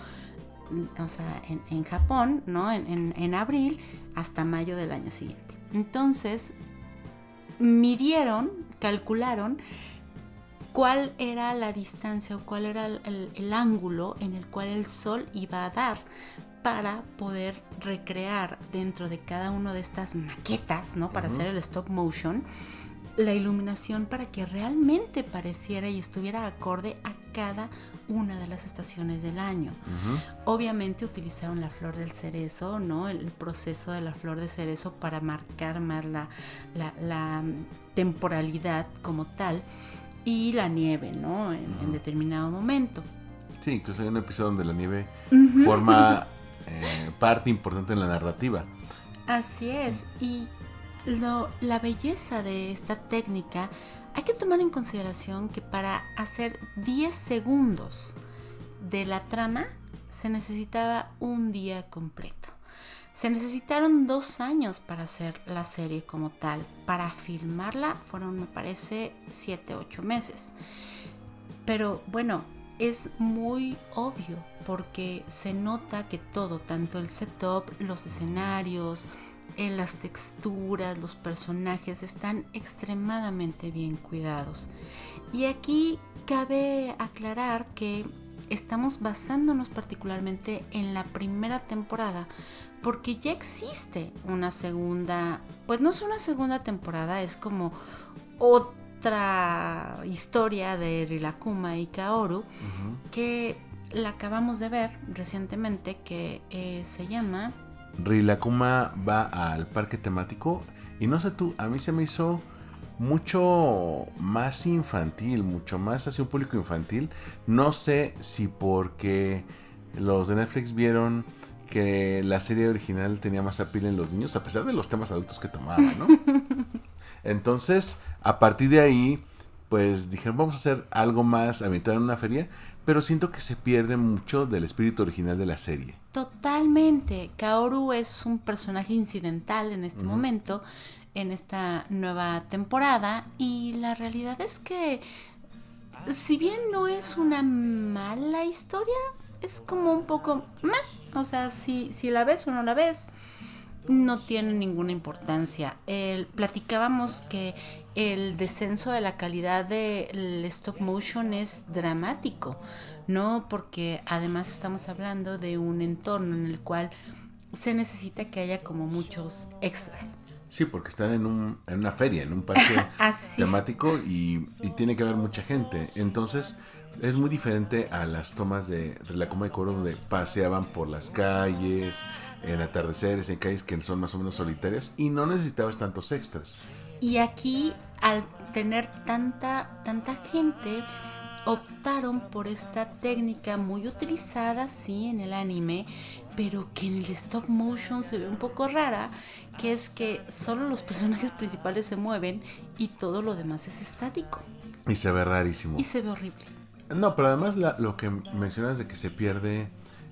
o sea, en Japón, ¿no? En abril hasta mayo del año siguiente. Entonces, calcularon cuál era la distancia o cuál era el ángulo en el cual el sol iba a dar para poder recrear dentro de cada una de estas maquetas, ¿no? Para hacer el stop motion, la iluminación para que realmente pareciera y estuviera acorde a cada una de las estaciones del año. Obviamente utilizaron la flor del cerezo, ¿no? El proceso de la flor de cerezo para marcar más la temporalidad como tal, y la nieve, ¿no? En determinado momento. Sí, incluso hay un episodio donde la nieve forma parte importante en la narrativa. Así es, y la belleza de esta técnica, hay que tomar en consideración que para hacer 10 segundos de la trama se necesitaba un día completo. Se necesitaron 2 años para hacer la serie como tal. Para filmarla fueron, me parece, 7-8 meses. Pero bueno, es muy obvio porque se nota que todo, tanto el setup, los escenarios, las texturas, los personajes están extremadamente bien cuidados. Y aquí cabe aclarar que estamos basándonos particularmente en la primera temporada porque ya existe una segunda, pues no es una segunda temporada, es como otra historia de Rilakkuma y Kaoru que la acabamos de ver recientemente, que se llama Rilakkuma va al parque temático y no sé tú, a mí se me hizo mucho más infantil, mucho más hacia un público infantil. No sé si porque los de Netflix vieron que la serie original tenía más appeal en los niños, a pesar de los temas adultos que tomaba, ¿no? Entonces, a partir de ahí, pues dijeron, vamos a hacer algo más ambientado en una feria, pero siento que se pierde mucho del espíritu original de la serie. Totalmente. Kaoru es un personaje incidental en este momento, en esta nueva temporada, y la realidad es que, si bien no es una mala historia, es como un poco meh. O sea, si la ves o no la ves, no tiene ninguna importancia. Platicábamos que el descenso de la calidad del stop motion es dramático, ¿no? Porque además estamos hablando de un entorno en el cual se necesita que haya como muchos extras. Sí, porque están en una feria, en un parque Así. temático y tiene que haber mucha gente. Entonces es muy diferente a las tomas de Rilakkuma y Kaoru, donde paseaban por las calles, en atardeceres, en calles que son más o menos solitarias, y no necesitabas tantos extras. Y aquí, al tener tanta gente, optaron por esta técnica muy utilizada, sí, en el anime, pero que en el stop motion se ve un poco rara, que es que solo los personajes principales se mueven y todo lo demás es estático. Y se ve rarísimo. Y se ve horrible. No, pero además lo que mencionas de que se pierde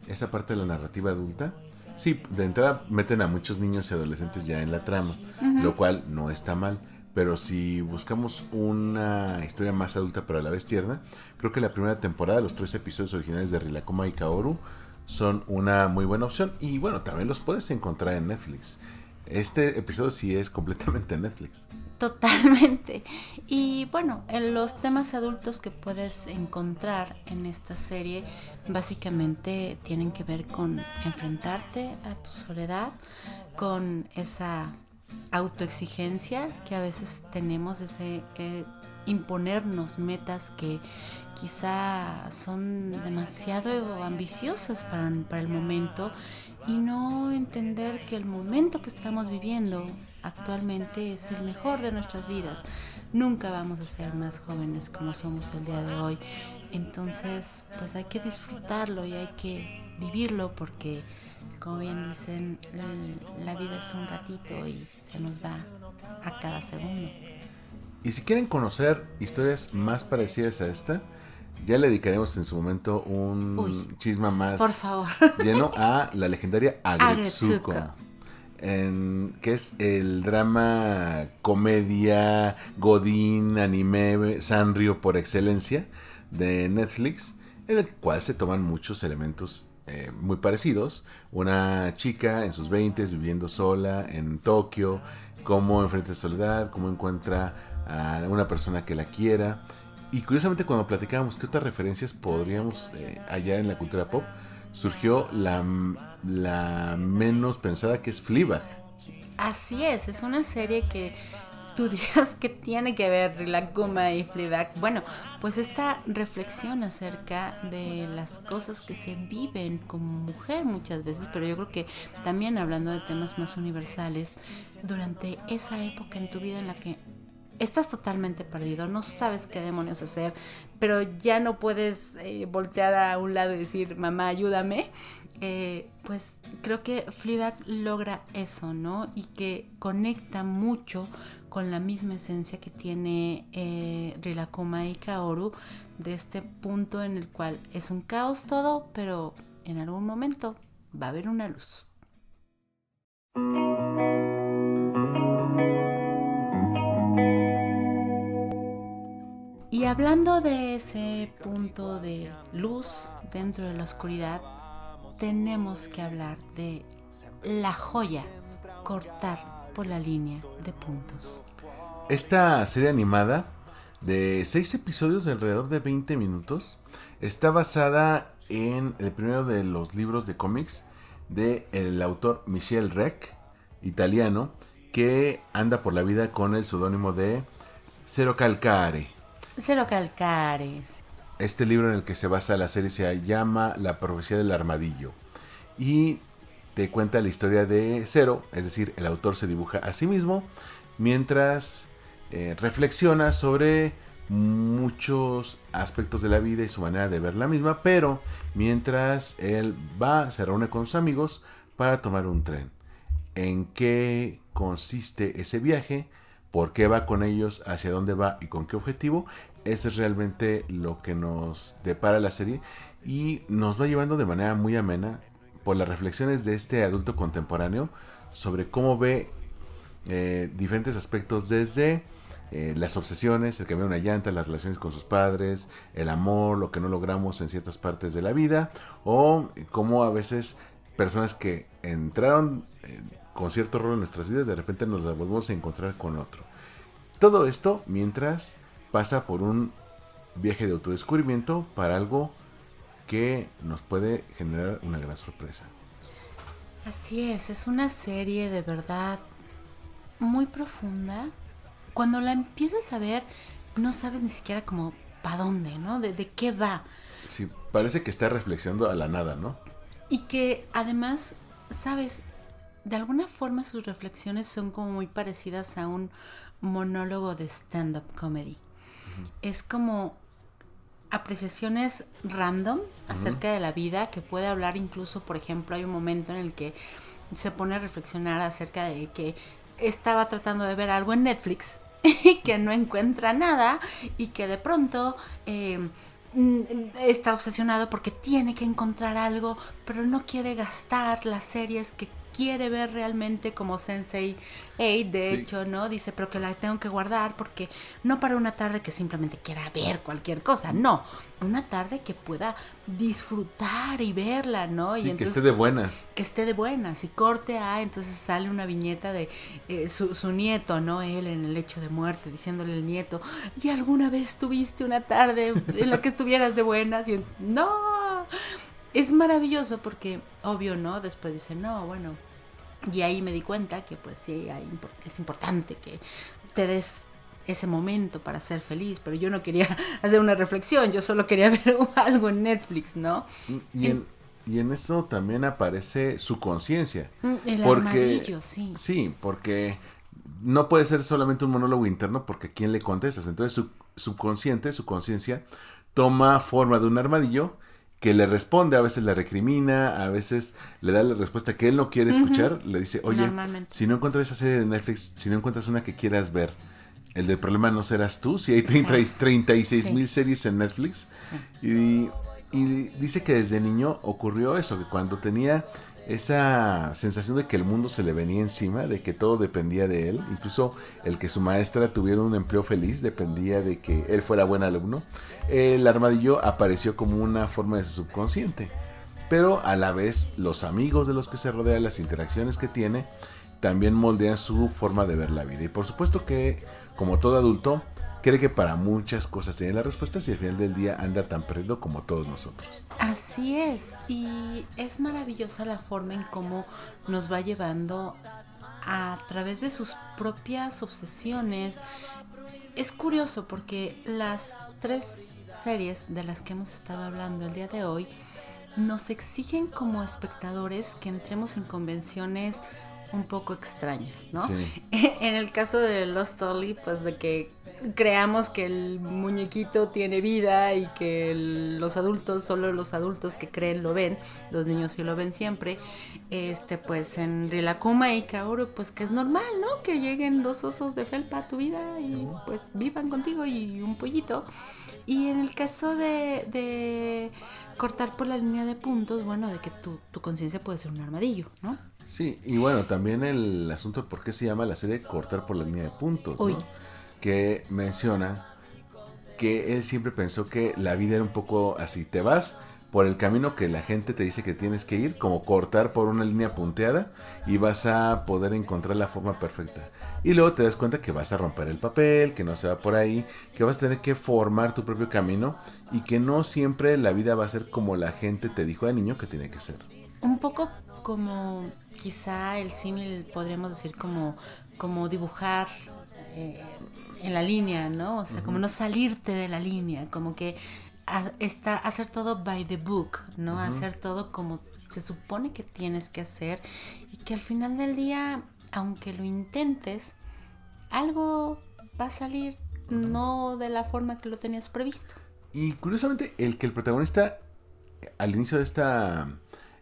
esa parte de la narrativa adulta. Sí, de entrada meten a muchos niños y adolescentes ya en la trama, lo cual no está mal. Pero si buscamos una historia más adulta pero a la vez tierna, creo que la primera temporada, los 3 episodios originales de Rilakkuma y Kaoru, son una muy buena opción. Y bueno, también los puedes encontrar en Netflix. Este episodio sí es completamente Netflix. Totalmente. Y bueno, en los temas adultos que puedes encontrar en esta serie básicamente tienen que ver con enfrentarte a tu soledad, con esa autoexigencia que a veces tenemos, ese imponernos metas que quizá son demasiado ambiciosas para el momento, y no entender que el momento que estamos viviendo actualmente es el mejor de nuestras vidas. Nunca vamos a ser más jóvenes como somos el día de hoy. Entonces, pues hay que disfrutarlo y hay que vivirlo, porque, como bien dicen, la vida es un ratito y se nos da a cada segundo. Y si quieren conocer historias más parecidas a esta, ya le dedicaremos en su momento un chisme más, por favor, lleno a la legendaria Aggretsuko, que es el drama, comedia, godín, anime, sanrio por excelencia de Netflix, en el cual se toman muchos elementos muy parecidos. Una chica en sus 20s viviendo sola en Tokio, cómo enfrenta la soledad, cómo encuentra a una persona que la quiera. Y curiosamente, cuando platicábamos qué otras referencias podríamos hallar en la cultura pop, surgió la menos pensada, que es Fleabag. Así es una serie que tú dirías que tiene que ver Rilakkuma y Fleabag. Bueno, pues esta reflexión acerca de las cosas que se viven como mujer muchas veces, pero yo creo que también hablando de temas más universales, durante esa época en tu vida en la que estás totalmente perdido, no sabes qué demonios hacer, pero ya no puedes voltear a un lado y decir, mamá, ayúdame. Pues creo que Fleabag logra eso, ¿no? Y que conecta mucho con la misma esencia que tiene Rilakkuma y Kaoru, de este punto en el cual es un caos todo, pero en algún momento va a haber una luz. Y hablando de ese punto de luz dentro de la oscuridad, tenemos que hablar de la joya, cortar por la línea de puntos. Esta serie animada de 6 episodios de alrededor de 20 minutos está basada en el primero de los libros de cómics del autor Michel Rec, italiano, que anda por la vida con el seudónimo de Zero Calcare. Cero calcares. Este libro en el que se basa la serie se llama La profecía del armadillo y te cuenta la historia de Zero, es decir, el autor se dibuja a sí mismo mientras reflexiona sobre muchos aspectos de la vida y su manera de ver la misma, pero mientras él se reúne con sus amigos para tomar un tren. ¿En qué consiste ese viaje? ¿Por qué va con ellos? ¿Hacia dónde va? ¿Y con qué objetivo? Eso es realmente lo que nos depara la serie y nos va llevando de manera muy amena por las reflexiones de este adulto contemporáneo sobre cómo ve diferentes aspectos desde las obsesiones, el cambiar una llanta, las relaciones con sus padres, el amor, lo que no logramos en ciertas partes de la vida, o cómo a veces personas que entraron con cierto rol en nuestras vidas de repente nos las volvemos a encontrar con otro. Todo esto mientras pasa por un viaje de autodescubrimiento para algo que nos puede generar una gran sorpresa. Así es una serie de verdad muy profunda. Cuando la empiezas a ver, no sabes ni siquiera como para dónde, ¿no? De qué va. Sí, parece que está reflexionando a la nada, ¿no? Y que además, sabes, de alguna forma sus reflexiones son como muy parecidas a un monólogo de stand-up comedy. Es como apreciaciones random acerca de la vida, que puede hablar incluso, por ejemplo, hay un momento en el que se pone a reflexionar acerca de que estaba tratando de ver algo en Netflix y que no encuentra nada y que de pronto está obsesionado porque tiene que encontrar algo, pero no quiere gastar las series que quiere ver realmente, como Sense8, de hecho, ¿no? Dice, pero que la tengo que guardar porque no para una tarde que simplemente quiera ver cualquier cosa, no, una tarde que pueda disfrutar y verla, ¿no? Sí, y entonces, que esté de buenas. Que esté de buenas, y corte a, entonces sale una viñeta de su nieto, ¿no? Él en el lecho de muerte, diciéndole al nieto, ¿y alguna vez tuviste una tarde en la que estuvieras de buenas? Y no, es maravilloso porque, obvio, ¿no? Después dice, no, bueno, y ahí me di cuenta que pues sí, es importante que te des ese momento para ser feliz, pero yo no quería hacer una reflexión, yo solo quería ver algo en Netflix, ¿no? Y en eso también aparece su conciencia. El armadillo, sí. Sí, porque no puede ser solamente un monólogo interno, porque ¿a quién le contestas? Entonces su subconsciente, su conciencia, toma forma de un armadillo que le responde, a veces le recrimina, a veces le da la respuesta que él no quiere escuchar, le dice, oye, si no encuentras esa serie de Netflix, si no encuentras una que quieras ver, el del problema no serás tú, si hay 36,000 series en Netflix. Sí. Y dice que desde niño ocurrió eso, que cuando tenía esa sensación de que el mundo se le venía encima, de que todo dependía de él, incluso el que su maestra tuviera un empleo feliz dependía de que él fuera buen alumno, el armadillo apareció como una forma de su subconsciente, pero a la vez los amigos de los que se rodea, las interacciones que tiene, también moldean su forma de ver la vida. Y por supuesto que, como todo adulto, cree que para muchas cosas tiene las respuestas y al final del día anda tan perdido como todos nosotros. Así es, y es maravillosa la forma en cómo nos va llevando a través de sus propias obsesiones. Es curioso porque las 3 series de las que hemos estado hablando el día de hoy nos exigen como espectadores que entremos en convenciones un poco extrañas, ¿no? Sí. En el caso de Lost Ollie, pues de que creamos que el muñequito tiene vida y que los adultos, solo los adultos que creen lo ven, los niños sí lo ven siempre. Pues en Rilakkuma y Kaoru, pues que es normal, ¿no? Que lleguen 2 osos de felpa a tu vida y pues vivan contigo y un pollito. Y en el caso de cortar por la línea de puntos, bueno, de que tu conciencia puede ser un armadillo, ¿no? Sí, y bueno, también el asunto de por qué se llama la serie Cortar por la línea de puntos, Uy. ¿no? Que menciona que él siempre pensó que la vida era un poco así, te vas por el camino que la gente te dice que tienes que ir, como cortar por una línea punteada y vas a poder encontrar la forma perfecta. Y luego te das cuenta que vas a romper el papel, que no se va por ahí, que vas a tener que formar tu propio camino y que no siempre la vida va a ser como la gente te dijo de niño que tiene que ser. Un poco como quizá el símil podríamos decir como dibujar en la línea, ¿no? O sea, como no salirte de la línea, como que hacer todo by the book, ¿no? Hacer todo como se supone que tienes que hacer y que al final del día, aunque lo intentes, algo va a salir no de la forma que lo tenías previsto. Y curiosamente, el que el protagonista al inicio de esta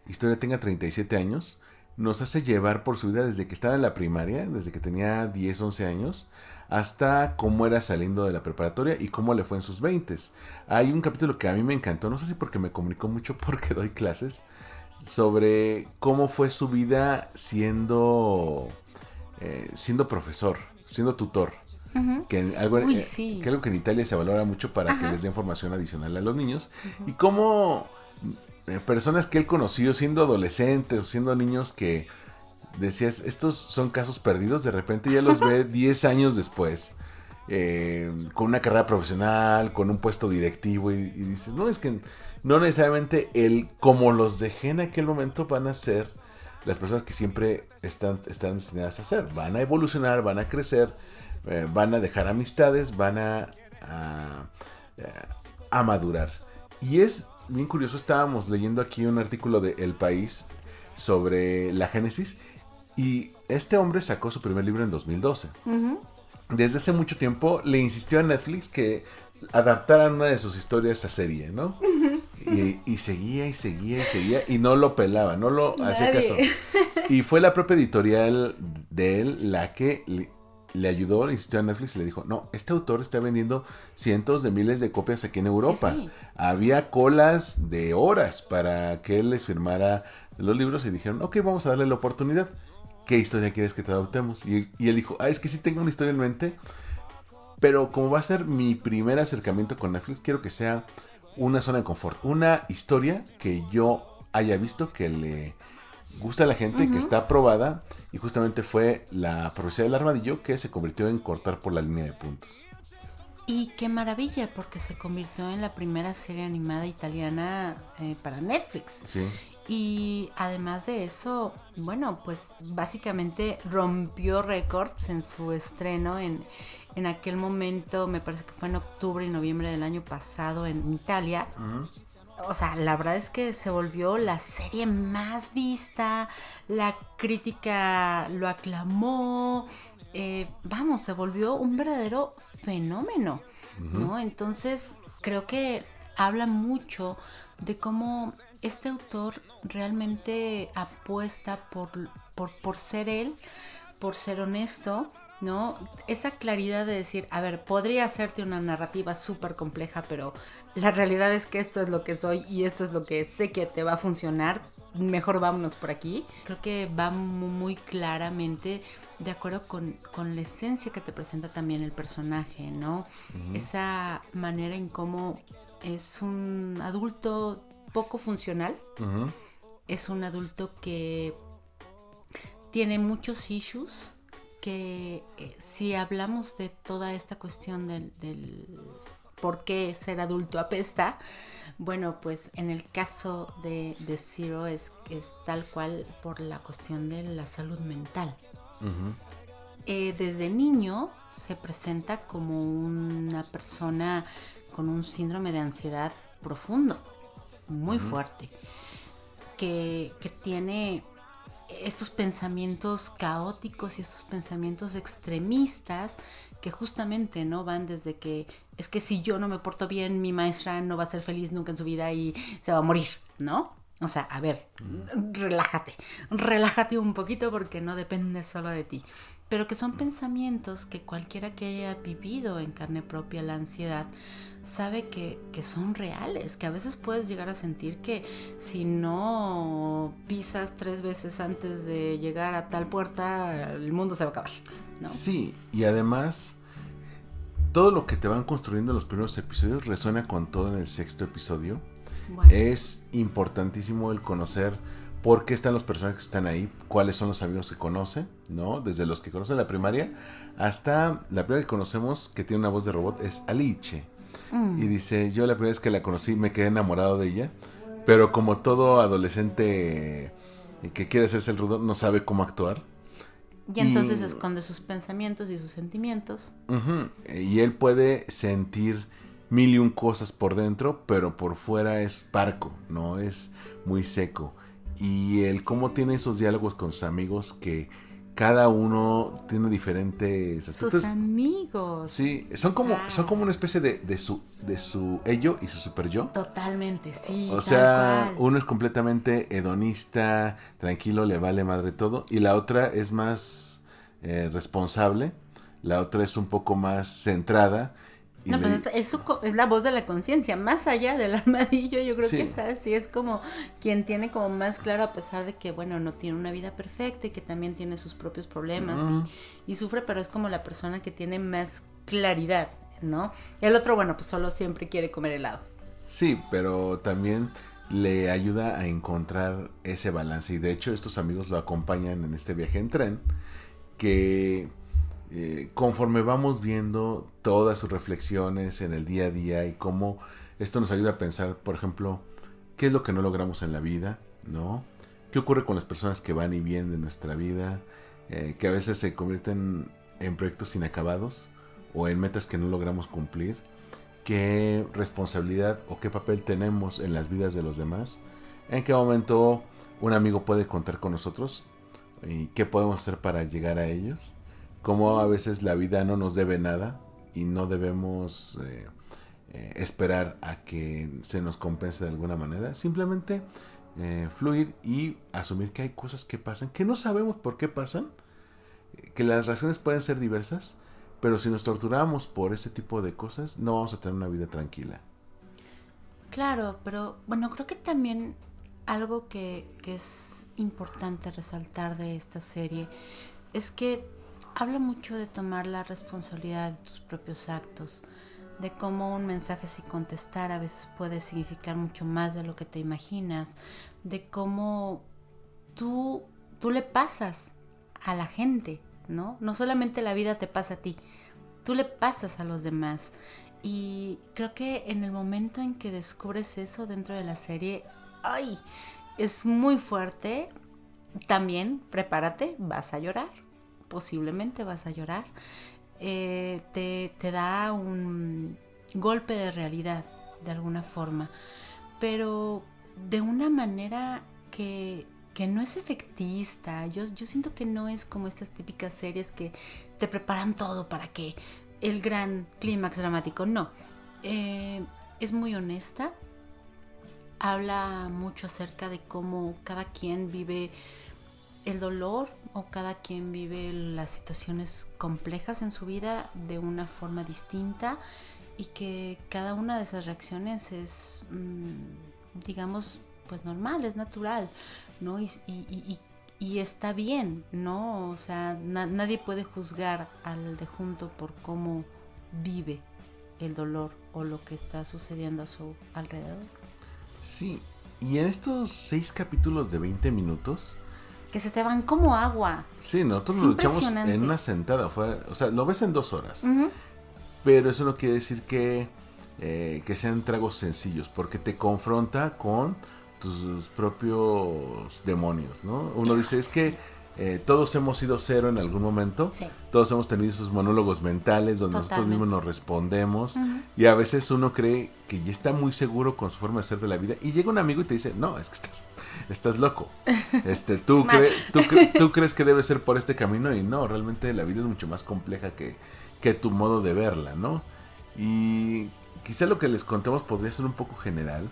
historia tenga 37 años, nos hace llevar por su vida desde que estaba en la primaria, desde que tenía 10, 11 años, hasta cómo era saliendo de la preparatoria y cómo le fue en sus 20s. Hay un capítulo que a mí me encantó, no sé si porque me comunicó mucho porque doy clases, sobre cómo fue su vida siendo profesor, siendo tutor. Que algo, Sí. que algo que en Italia se valora mucho para que les den formación adicional a los niños. Y cómo personas que él conoció siendo adolescentes o siendo niños que decías, estos son casos perdidos, de repente ya los ve 10 años después, con una carrera profesional, con un puesto directivo y dices, no, es que no necesariamente como los dejé en aquel momento van a ser las personas que siempre están destinadas a ser, van a evolucionar, van a crecer, van a dejar amistades, van a madurar. Y es bien curioso, estábamos leyendo aquí un artículo de El País sobre la génesis y este hombre sacó su primer libro en 2012. Desde hace mucho tiempo le insistió a Netflix que adaptaran una de sus historias a serie, ¿no? Y seguía y no lo pelaba, no lo hacía caso. Y fue la propia editorial de él la que le ayudó, le insistió a Netflix y le dijo, no, este autor está vendiendo cientos de miles de copias aquí en Europa. Sí. Había colas de horas para que él les firmara los libros y dijeron, ok, vamos a darle la oportunidad. ¿Qué historia quieres que te adoptemos? Y él dijo, es que sí tengo una historia en mente, pero como va a ser mi primer acercamiento con Netflix, quiero que sea una zona de confort, una historia que yo haya visto que le gusta a la gente, que está aprobada, y justamente fue La profecía del armadillo que se convirtió en Cortar por la línea de puntos. Y qué maravilla, porque se convirtió en la primera serie animada italiana para Netflix. Sí. Y además de eso, bueno, pues básicamente rompió récords en su estreno en aquel momento, me parece que fue en octubre y noviembre del año pasado en Italia. O sea, la verdad es que se volvió la serie más vista, la crítica lo aclamó, vamos, se volvió un verdadero fenómeno, ¿no? Entonces, creo que habla mucho de cómo este autor realmente apuesta por ser él, por ser honesto, ¿no? Esa claridad de decir, a ver, podría hacerte una narrativa súper compleja, pero la realidad es que esto es lo que soy y esto es lo que sé que te va a funcionar, mejor vámonos por aquí. Creo que va muy claramente de acuerdo con la esencia que te presenta también el personaje, ¿no? Esa manera en cómo es un adulto poco funcional, es un adulto que tiene muchos issues, que si hablamos de toda esta cuestión del por qué ser adulto apesta, bueno, pues en el caso de Zero es tal cual por la cuestión de la salud mental. Desde niño se presenta como una persona con un síndrome de ansiedad profundo, muy fuerte, que tiene estos pensamientos caóticos y estos pensamientos extremistas que justamente no van desde que es que si yo no me porto bien, mi maestra no va a ser feliz nunca en su vida y se va a morir, ¿no? O sea, a ver, relájate un poquito porque no depende solo de ti. Pero que son pensamientos que cualquiera que haya vivido en carne propia la ansiedad sabe que son reales, que a veces puedes llegar a sentir que si no pisas 3 veces antes de llegar a tal puerta, el mundo se va a acabar, ¿no? Sí, y además todo lo que te van construyendo en los primeros episodios resuena con todo en el 6º episodio. Bueno. Es importantísimo el conocer por qué están los personajes que están ahí, cuáles son los amigos que conoce, ¿no? Desde los que conocen la primaria hasta la primera que conocemos que tiene una voz de robot es Alice. Y dice, yo la primera vez que la conocí me quedé enamorado de ella, pero como todo adolescente que quiere hacerse el rudo, no sabe cómo actuar. Y entonces esconde sus pensamientos y sus sentimientos. Y él puede sentir 1001 cosas por dentro, pero por fuera es parco, ¿no? Es muy seco. Y él cómo tiene esos diálogos con sus amigos que cada uno tiene diferentes sus amigos. Sí, son como una especie de su ello y su super yo. Totalmente, sí. O sea, uno es completamente hedonista, tranquilo, le vale madre todo, y la otra es más responsable, la otra es un poco más centrada. No, pues es la voz de la conciencia, más allá del armadillo, yo creo que esa sí es como quien tiene como más claro, a pesar de que, bueno, no tiene una vida perfecta y que también tiene sus propios problemas y sufre, pero es como la persona que tiene más claridad, ¿no? El otro, bueno, pues solo siempre quiere comer helado. Sí, pero también le ayuda a encontrar ese balance, y de hecho estos amigos lo acompañan en este viaje en tren, que conforme vamos viendo todas sus reflexiones en el día a día y cómo esto nos ayuda a pensar, por ejemplo, qué es lo que no logramos en la vida, ¿no? ¿Qué ocurre con las personas que van y vienen de nuestra vida, que a veces se convierten en proyectos inacabados o en metas que no logramos cumplir? ¿Qué responsabilidad o qué papel tenemos en las vidas de los demás? ¿En qué momento un amigo puede contar con nosotros? ¿Y qué podemos hacer para llegar a ellos? Cómo a veces la vida no nos debe nada y no debemos esperar a que se nos compense de alguna manera. Simplemente fluir y asumir que hay cosas que pasan, que no sabemos por qué pasan, que las razones pueden ser diversas, pero si nos torturamos por ese tipo de cosas, no vamos a tener una vida tranquila. Claro, pero bueno, creo que también algo que es importante resaltar de esta serie es que habla mucho de tomar la responsabilidad de tus propios actos, de cómo un mensaje sin contestar a veces puede significar mucho más de lo que te imaginas, de cómo tú le pasas a la gente, ¿no? No solamente la vida te pasa a ti, tú le pasas a los demás. Y creo que en el momento en que descubres eso dentro de la serie, ¡ay! Es muy fuerte. También prepárate, vas a llorar. Posiblemente vas a llorar, te da un golpe de realidad de alguna forma, pero de una manera que no es efectista. Yo siento que no es como estas típicas series que te preparan todo para que el gran clímax dramático, no, es muy honesta, habla mucho acerca de cómo cada quien vive el dolor o cada quien vive las situaciones complejas en su vida de una forma distinta y que cada una de esas reacciones es, digamos, pues normal, es natural, ¿no? Y está bien, ¿no? O sea, nadie puede juzgar al de junto por cómo vive el dolor o lo que está sucediendo a su alrededor. Sí, y en estos 6 capítulos de 20 minutos que se te van como agua. Sí, nosotros Es lo echamos impresionante. en una sentada. O sea, lo ves en 2 horas. Ujú. Pero eso no quiere decir que sean tragos sencillos, porque te confronta con tus propios demonios, ¿no? Uno dice, es que todos hemos sido cero en algún momento, Sí. todos hemos tenido esos monólogos mentales donde nosotros Totalmente. mismos nos respondemos, Ujú. y a veces uno cree que ya está muy seguro con su forma de ser de la vida, y llega un amigo y te dice, no, es que estás loco. Tú, mal. tú crees que debe ser por este camino, y no, realmente la vida es mucho más compleja que tu modo de verla, ¿no? Y quizá lo que les contemos podría ser un poco general,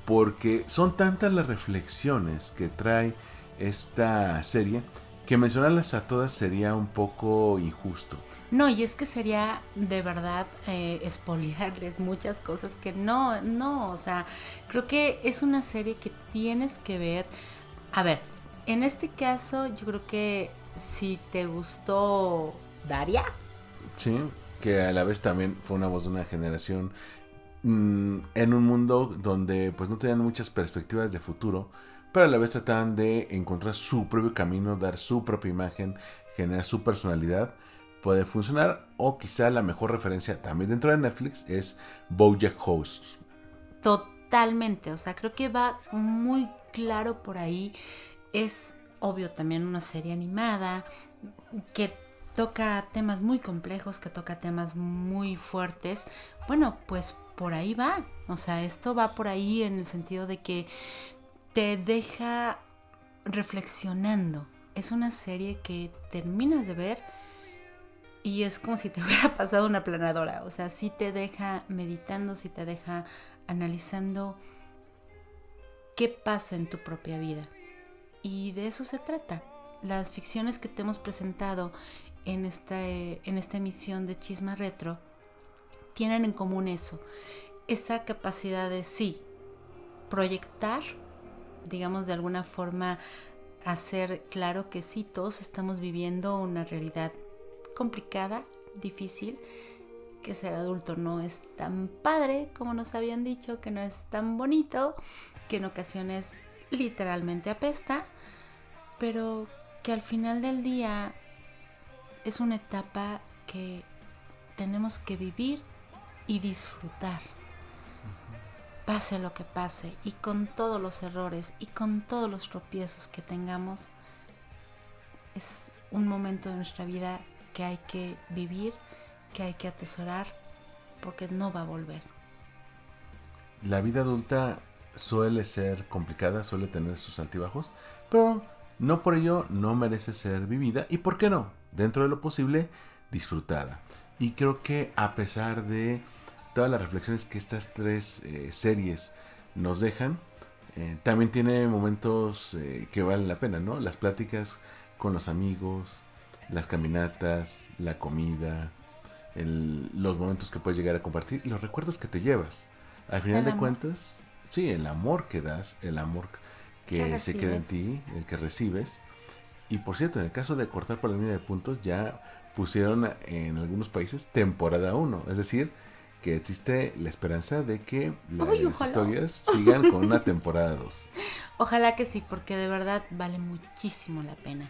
porque son tantas las reflexiones que trae esta serie que mencionarlas a todas sería un poco injusto. No, y es que sería de verdad espolearles muchas cosas que no, o sea, creo que es una serie que tienes que ver. A ver, en este caso yo creo que si te gustó Daria, Sí, que a la vez también fue una voz de una generación en un mundo donde pues no tenían muchas perspectivas de futuro, pero a la vez trataban de encontrar su propio camino, dar su propia imagen, generar su personalidad, puede funcionar. O quizá la mejor referencia también dentro de Netflix es BoJack Horseman. totalmente, o sea, creo que va muy claro por ahí. Es obvio también una serie animada que toca temas muy complejos, que toca temas muy fuertes. Bueno, pues por ahí va. O sea, esto va por ahí en el sentido de que te deja reflexionando. Es una serie que terminas de ver y es como si te hubiera pasado una planadora. O sea, sí te deja meditando, sí te deja analizando qué pasa en tu propia vida. Y de eso se trata. Las ficciones que te hemos presentado en esta emisión de Chisma Retro tienen en común eso. Esa capacidad de sí, proyectar, digamos de alguna forma, hacer claro que sí, todos estamos viviendo una realidad complicada, difícil, que ser adulto no es tan padre como nos habían dicho, que no es tan bonito, que en ocasiones literalmente apesta, pero que al final del día es una etapa que tenemos que vivir y disfrutar. Pase lo que pase, y con todos los errores y con todos los tropiezos que tengamos, es un momento de nuestra vida que hay que vivir, que hay que atesorar, porque no va a volver. La vida adulta suele ser complicada, suele tener sus altibajos, pero no por ello no merece ser vivida, y por qué no, dentro de lo posible, disfrutada. Y creo que a pesar de todas las reflexiones que estas 3 series nos dejan, también tiene momentos que valen la pena, ¿no? Las pláticas con los amigos, las caminatas, la comida, los momentos que puedes llegar a compartir y los recuerdos que te llevas. Al final El de amor. cuentas, sí, el amor que das, el amor que Que se queda en recibes. ti, el que recibes. Y por cierto, en el caso de cortar por la línea de puntos, ya pusieron en algunos países temporada 1. Es decir, que existe la esperanza de que las Uy, ojalá. historias sigan con una temporada 2. Ojalá que sí, porque de verdad vale muchísimo la pena.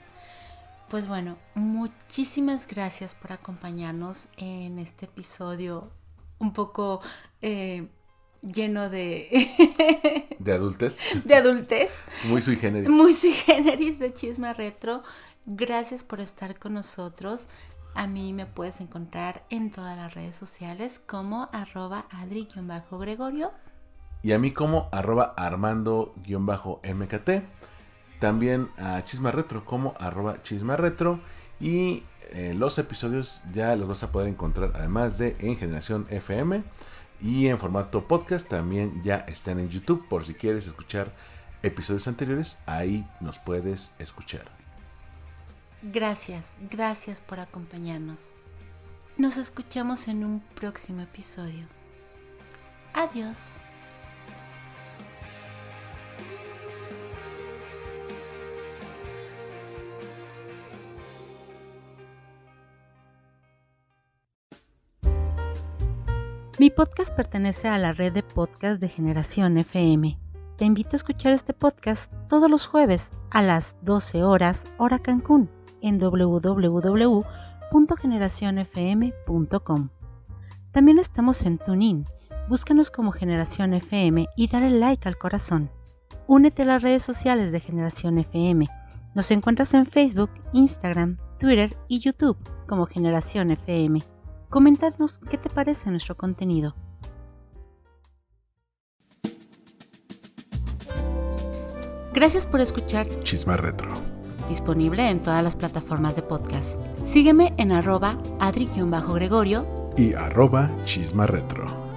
Pues bueno, muchísimas gracias por acompañarnos en este episodio un poco lleno de, De adultez, de adultez, muy sui generis. muy sui generis de Chisma Retro. Gracias por estar con nosotros. A mí me puedes encontrar en todas las redes sociales como @adri_gregorio. Y a mí como @armando_mkt. También a Chisma Retro como @Chisma Retro. Y los episodios ya los vas a poder encontrar además de en Generación FM. Y en formato podcast también ya están en YouTube. Por si quieres escuchar episodios anteriores, ahí nos puedes escuchar. Gracias por acompañarnos. Nos escuchamos en un próximo episodio. Adiós. Mi podcast pertenece a la red de podcast de Generación FM. te invito a escuchar este podcast todos los jueves a las 12 horas, hora Cancún, en www.generacionfm.com. También estamos en TuneIn. Búscanos como Generación FM y dale like al corazón. Únete a las redes sociales de Generación FM. Nos encuentras en Facebook, Instagram, Twitter y YouTube como Generación FM. Coméntanos qué te parece nuestro contenido. Gracias por escuchar Chisma Retro. Disponible en todas las plataformas de podcast. Sígueme en @adri_gregorio y @Chisma Retro.